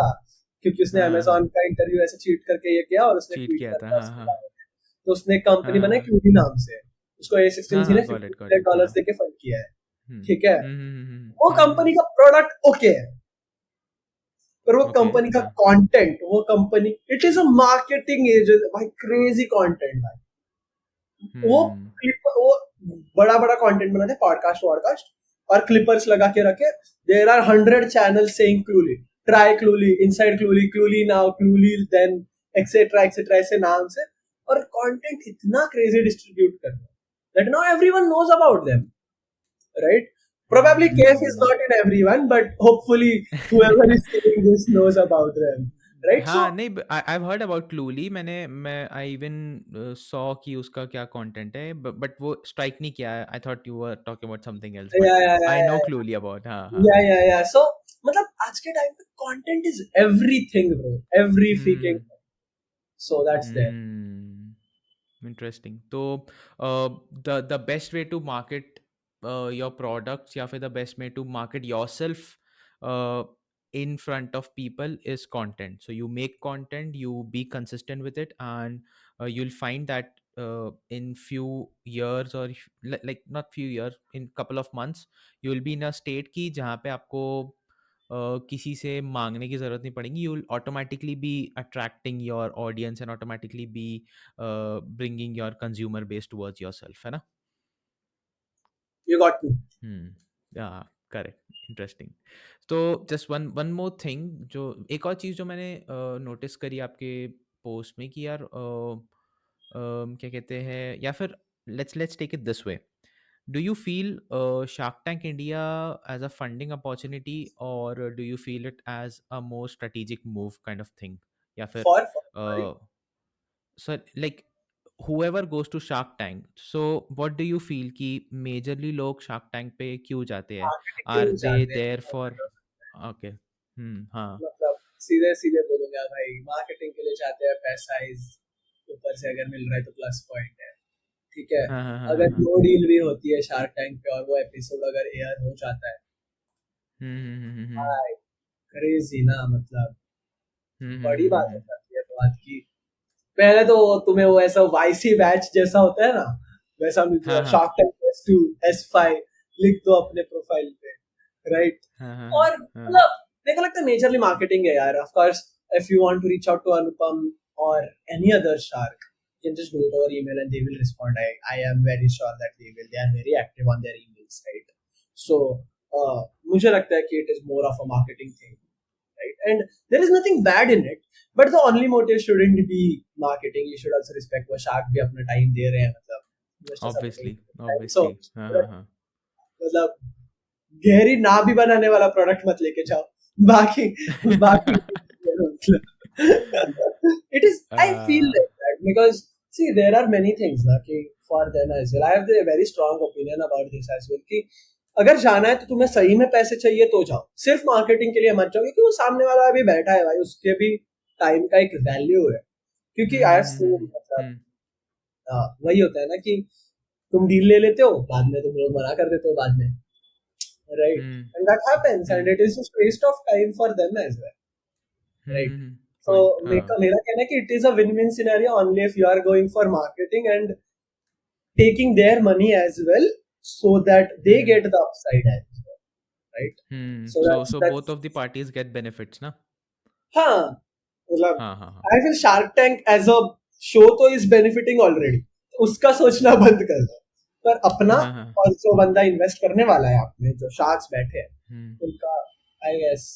क्योंकि उसने हाँ अमेजोन हाँ, का इंटरव्यू ऐसे चीट करके ये किया, और उसने चीट ट्वीट किया था, करता हाँ उसके हाँ बारे में। तो उसने एक कंपनी बनाई हाँ क्यूबी नाम से, उसको हाँ A16Z ने हाँ, $50 गॉट इट, मिलियन हाँ। देके फंड किया है, हम्म ठीक है? हम्म हम्म हम्म वो हम्म, हम्म, कंपनी का प्रोडक्ट ओके है, पर वो ओके, कंपनी का हाँ। कंटेंट, वो company it is a marketing agent भाई, क्रेजी कंटेंट भाई। वो हुँ, क्लिप वो बड़ा बड़ा कंटेंट बनाते हैं, पॉडकास्ट वॉडकास्ट, और क्लिपर्स लगा के रखे। There are 100 channel saying Cluely, try Cluely, inside Cluely, Cluely now, Cluely then, etcetera ऐसे नाम से। और कंटेंट इतना क्रेजी डिस्ट्रीब्यूट कर रहे हैं that now everyone knows about them, right? Probably case is hmm. not in everyone, but hopefully whoever is saying this knows about them, right? So हाँ, नहीं, आई हैव हर्ड अबाउट क्लूली। मैं I even saw कि उसका क्या content है, but वो strike नहीं किया। I thought you were talking about something else, but yeah, yeah, I yeah, no yeah. Cluely about. हाँ, हाँ। Yeah, yeah, yeah. So, मतलब आज के टाइम पे content is everything bro, every freaking. Hmm, so that's there. Hmm. Interesting. तो the best way to market your products, या फिर the best way to market yourself in front of people is content. So you make content, you be consistent with it, and you'll find that in few years, or like not few years, in couple of months, you will be in a state ki jahan pe aapko किसी से मांगने की ज़रूरत नहीं पड़ेगी। You will automatically be attracting your audience and automatically be bringing your consumer base towards yourself, है ना? You got me. Hmm. Yeah, correct, interesting. तो just one one more thing, जो एक और चीज़ जो मैंने नोटिस करी आपके पोस्ट में, कि यार क्या कहते हैं, या फिर let's let's take it this way. Do you feel Shark Tank India as a funding opportunity, or do you feel it as a more strategic move kind of thing? या फिर for sorry, uh, so like whoever goes to Shark Tank, so what do you feel कि majorly लोग Shark Tank पे क्यों जाते हैं? Marketing के Are लिए they जाते हैं there for? मतलब। Okay, हाँ, मतलब सीधे सीधे बोलूंगा भाई, मार्केटिंग के लिए जाते हैं, पैसा इज ऊपर से अगर मिल रहा है तो प्लस पॉइंट है, ठीक है। हाँ, हाँ, हाँ, हाँ, अगर हाँ, नो डील भी होती है शार्क टैंक पे और वो एपिसोड अगर एयर हो जाता है, हम्म, भाई क्रेजी ना, मतलब बड़ी बात हो हम्म, जाती है बात की। पहले तो तुम्हें वो ऐसा वाईसी बैच जैसा होता है ना, वैसा मिल हाँ, जाए, हाँ, शार्क टैंक S2 S5 लिख दो अपने प्रोफाइल पे, राइट? हाँ, हाँ, और हाँ, हाँ, मतलब मेरे को लगता है मेजरली मार्केटिंग है यार। Of course if you want to reach out to Anupam और any other shark, you can just do it over email and they will respond. I am very sure that they will. They are very active on their emails, right? So मुझे लगता है कि it is more of a marketing thing, right? And there is nothing bad in it, but the only motive shouldn't be marketing. You should also respect वो shark भी अपना time दे रहे हैं, मतलब investors are putting obviously, time. So obviously, हाँ, हाँ, हाँ, मतलब गहरी ना भी बनाने वाला प्रोडक्ट मत लेके जाओ, बाकी बाकी it is, I feel uh, like that because see there are many things na कि for them as well. I have a very strong opinion about this as well कि अगर जाना है तो तुम्हें सही में पैसे चाहिए तो जाओ, सिर्फ मार्केटिंग के लिए मत जाओ, क्योंकि वो सामने वाला अभी बैठा है भाई, उसके भी टाइम का एक वैल्यू है। क्योंकि आई हैव सीन, मतलब हम्म, वही होता है ना कि तुम डील ले लेते हो, बाद में तुम लोग मना कर देते हो बाद में, right? Hmm, And that happens, and hmm, it is just waste of time for them as well, right? So point, मेरा हाँ, मेरा कहना है कि it is a win-win scenario only if you are going for marketing and taking their money as well, so that they hmm, get the upside as well, right? So so both that's of the parties get benefits ना? हाँ, मतलब हाँ, हाँ, हाँ, I feel Shark Tank as a show तो is benefiting already, उसका सोचना बंद कर दो, पर अपना हाँ, हाँ, और जो बंदा इन्वेस्ट करने वाला है, आपने जो शार्क्स बैठे हैं हम्म, उनका, आई गेस,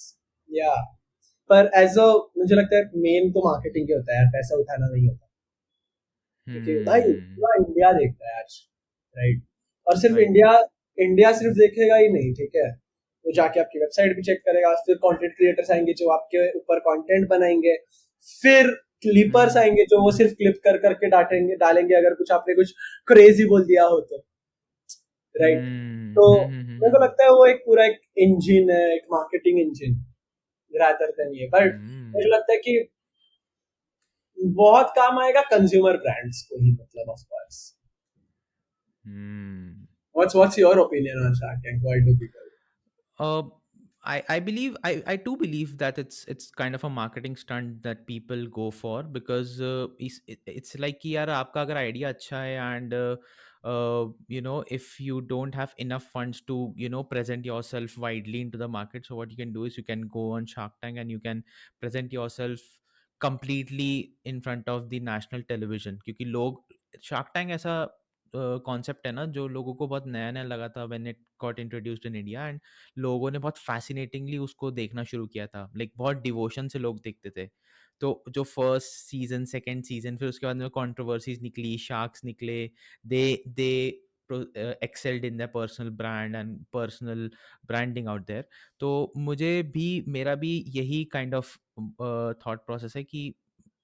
या पर एज अ मुझे लगता है मेन तो मार्केटिंग ही होता है यार, पैसा उठाना नहीं होता, क्योंकि भाई पूरा इंडिया देखता है आज, राइट? और सिर्फ राइट, इंडिया, इंडिया सिर्फ देखेगा ही नहीं, ठीक है, वो जाके आपकी वेबसाइट भी चेक करेगा, फिर कंटेंट क्रिएटर्स आएंगे जो आपके ऊपर कंटेंट बनाएंगे, फिर क्लिपर्स हम्म, आएंगे जो वो सिर्फ क्लिप कर करके डालेंगे डालेंगे अगर कुछ आपने कुछ क्रेजी बोल दिया हो तो, राइट? तो मेरे को लगता है वो एक पूरा एक इंजन है, एक मार्केटिंग इंजन रादर देन ये, बट मुझे लगता है कि बहुत काम आएगा कंज्यूमर ब्रांड्स को ही, मतलब of course. Hmm. What's your opinion on Shark Tank? Why do people? Uh, I believe I do believe that it's kind of a marketing stunt that people go for, because it's like कि यार आपका अगर idea अच्छा है, and if you don't have enough funds to present yourself widely into the market, so what you can do is you can go on Shark Tank and you can present yourself completely in front of the national television, क्योंकि लोग shark tank ऐसा concept है ना जो लोगों को बहुत नया नया लगा था when it got introduced in India, and लोगों ने बहुत फैसिनेटिंगली उसको देखना शुरू किया था, लाइक बहुत डिवोशन से लोग देखते थे। तो जो फर्स्ट सीजन, सेकंड सीजन, फिर उसके बाद में कंट्रोवर्सीज निकली, शार्क्स निकले, they excelled in their personal brand and personal branding out there। तो मुझे भी, मेरा भी यही काइंड ऑफ थॉट प्रोसेस है कि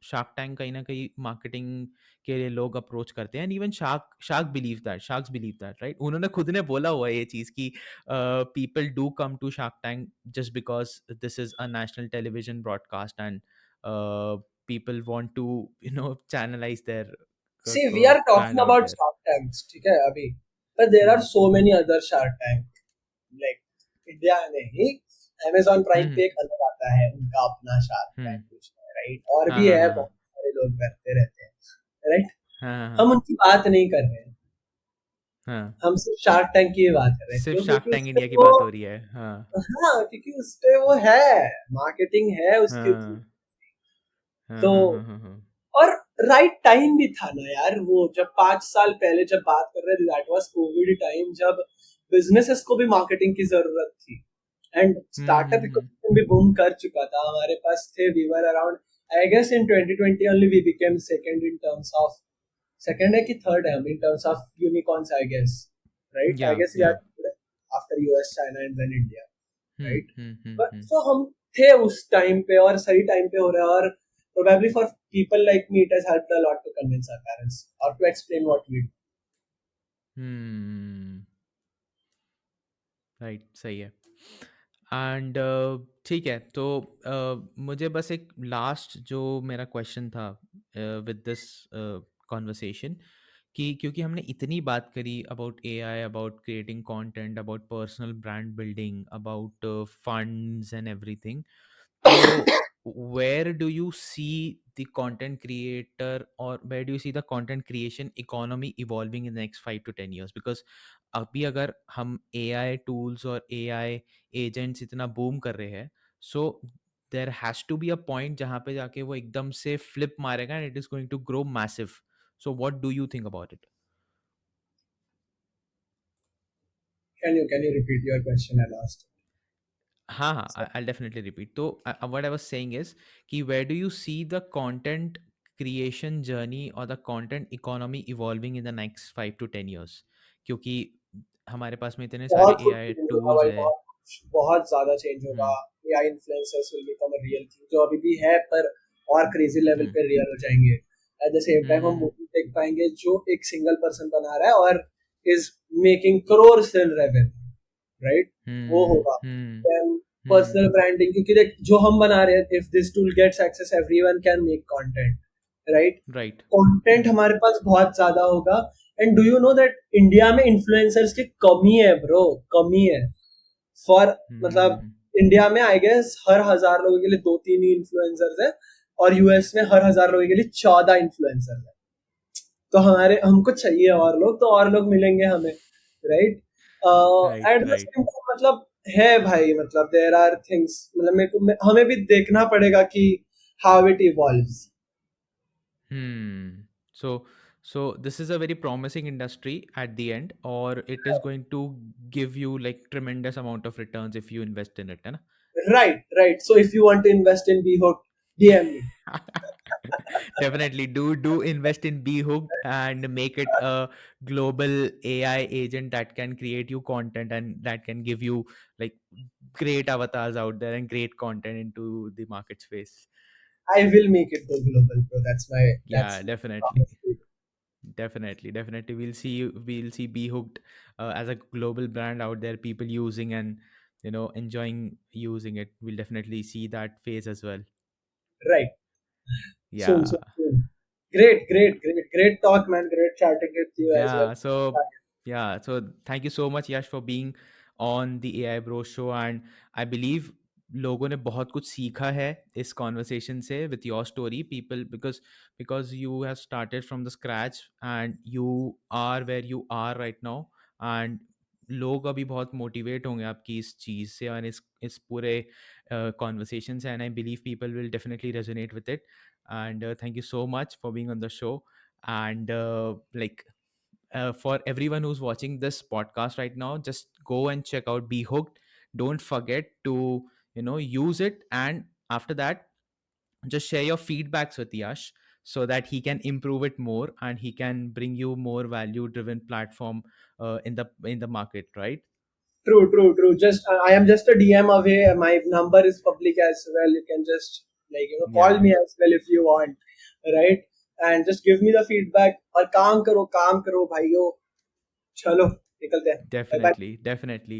शार्क टैंक कहीं ना कहीं मार्केटिंग के लिए लोग अप्रोच करते हैं, and even sharks believe that, right? उन्होंने खुद ने बोला हुआ है ये चीज़ कि people do come to Shark Tank just because this is a national television broadcast, and people want to channelize their See, we are brand talking out about there। Shark Tanks, ठीक है अभी, but there are hmm so many other Shark Tank, like India में ही Amazon prime हम्म पे एक अलग आता है उनका अपना शार्क टैंक हम्म कुछ है, राइट? और हाँ भी हाँ है, हाँ बहुत सारे लोग करते रहते हैं, राइट? हाँ हाँ हाँ हम उनकी बात नहीं कर रहे हैं, हाँ। हम सिर्फ शार्क टैंक की बात कर रहे हैं, सिर्फ क्यों? शार्क क्योंकि टैंक उसपे इंडिया की वो, बात हो रही है, हाँ हाँ, क्योंकि उसपे वो है, मार्केटिंग है उसके थ्रू। हाँ हाँ तो हाँ हाँ हाँ हाँ। और राइट टाइम भी था ना यार, वो जब 5 साल पहले जब बात कर रहे थे, दैट वाज कोविड टाइम, जब बिजनेसेस को भी मार्केटिंग की जरूरत थी, एंड स्टार्टअप हम्म। इकोसिस्टम भी बूम कर चुका था, हमारे पास थे, we were around, I guess in 2020 only we became second in terms of, second है कि थर्ड है हम in terms of unicorns, I guess, right? I guess we yeah are after US, China and then India, right? But hmm. सो हम थे उस time पे, और सही टाइम पे हो रहा है, और probably for people like me it has helped a lot to convince our parents or to explain what we do। Hmm. Right, सही है। एंड ठीक है, तो मुझे बस एक लास्ट जो मेरा क्वेश्चन था विद दिस कॉन्वर्सेशन, कि क्योंकि हमने इतनी बात करी about AI, about creating content, about personal brand building, about funds and everything, तो where do you see the content creator, or where do you see the content creation economy evolving in the next 5 to 10 years? Because अभी अगर हम AI tools और AI agents इतना boom कर रहे हैं, so there has to be a point जहाँ पे जाके वो एकदम से flip मारेगा and it is going to grow massive. So what do you think about it? Can you repeat your question? I lost हाँ हाँ, it। I'll definitely repeat. तो what I was saying is कि where do you see the content creation journey or the content economy evolving in the next 5 to 10 years? क्योंकि हमारे पास में इतने सारे बहुत कुछ AI चेंज होगा tools भाई, है। बहुत ज्यादा चेंज होगा। Hmm AI influencers will become a real thing, जो अभी भी है पर और क्रेजी लेवल हम्म पे रियल हो जाएंगे। एट द सेम टाइम हम हम्म मूवी देख पाएंगे जो एक सिंगल पर्सन बना रहा है और is making crores in revenue, right? वो हम्म होगा। Hmm then hmm personal branding, क्योंकि देख जो हम बना रहे हैं, if this tool gets access everyone can make content, right? Right. Content hmm हमारे पास बहुत ज्यादा होगा। And do you know that India में इन्फ्लुएंसर्स की कमी है ब्रो, कमी है। फॉर मतलब हम्म इंडिया में आई गेस हर 1,000 लोगों के लिए 2-3 ही इन्फ्लुएंसर्स है, और यूएस में हर 1,000 लोगों के लिए 14 इन्फ्लुएंसर है। तो हमारे हमको चाहिए और लोग, तो और लोग मिलेंगे हमें, right? Right at the right. Same time मतलब है भाई, मतलब देयर आर थिंग्स, मतलब हमें भी देखना पड़ेगा कि how it evolves. Hmm. So, so this is a very promising industry at the end, or it is going to give you like tremendous amount of returns if you invest in it, है ना? Right, right. So if you want to invest in Hook, DM me. Definitely do invest in Be Hooked and make it a global AI agent that can create you content and that can give you like great avatars out there and great content into the market space. I will make it go global, bro. Yeah, That's my definitely. promise to you. Definitely. We'll see Be Hooked as a global brand out there, people using and enjoying using it. We'll definitely see that phase as well. Right. Soon, Yeah. soon, soon. Great talk, man. Great chatting with you as well. Yeah. So yeah. So thank you so much, Yash, for being on the AI Bro show. And I believe लोगों ने बहुत कुछ सीखा है इस conversation से with YourStory people, because you have started from the scratch and you are where you are right now, and लोग अभी बहुत मोटिवेट होंगे आपकी इस चीज़ से और इस पूरे कॉन्वर्सेशन से, and I believe people will definitely resonate with it, and thank you so much for being on the show. And like for everyone who's watching this podcast right now, just go and check out Be Hooked. Don't forget to use it, and after that, just share your feedbacks with Yash so that he can improve it more and he can bring you more value driven platform in the market, right? True, true, true. Just I am just a DM away. My number is public as well. You can just call Yeah, me as well if you want, right? And just give me the feedback. और काम करो भाइयों. चलो निकलते हैं. Bye bye. definitely, definitely.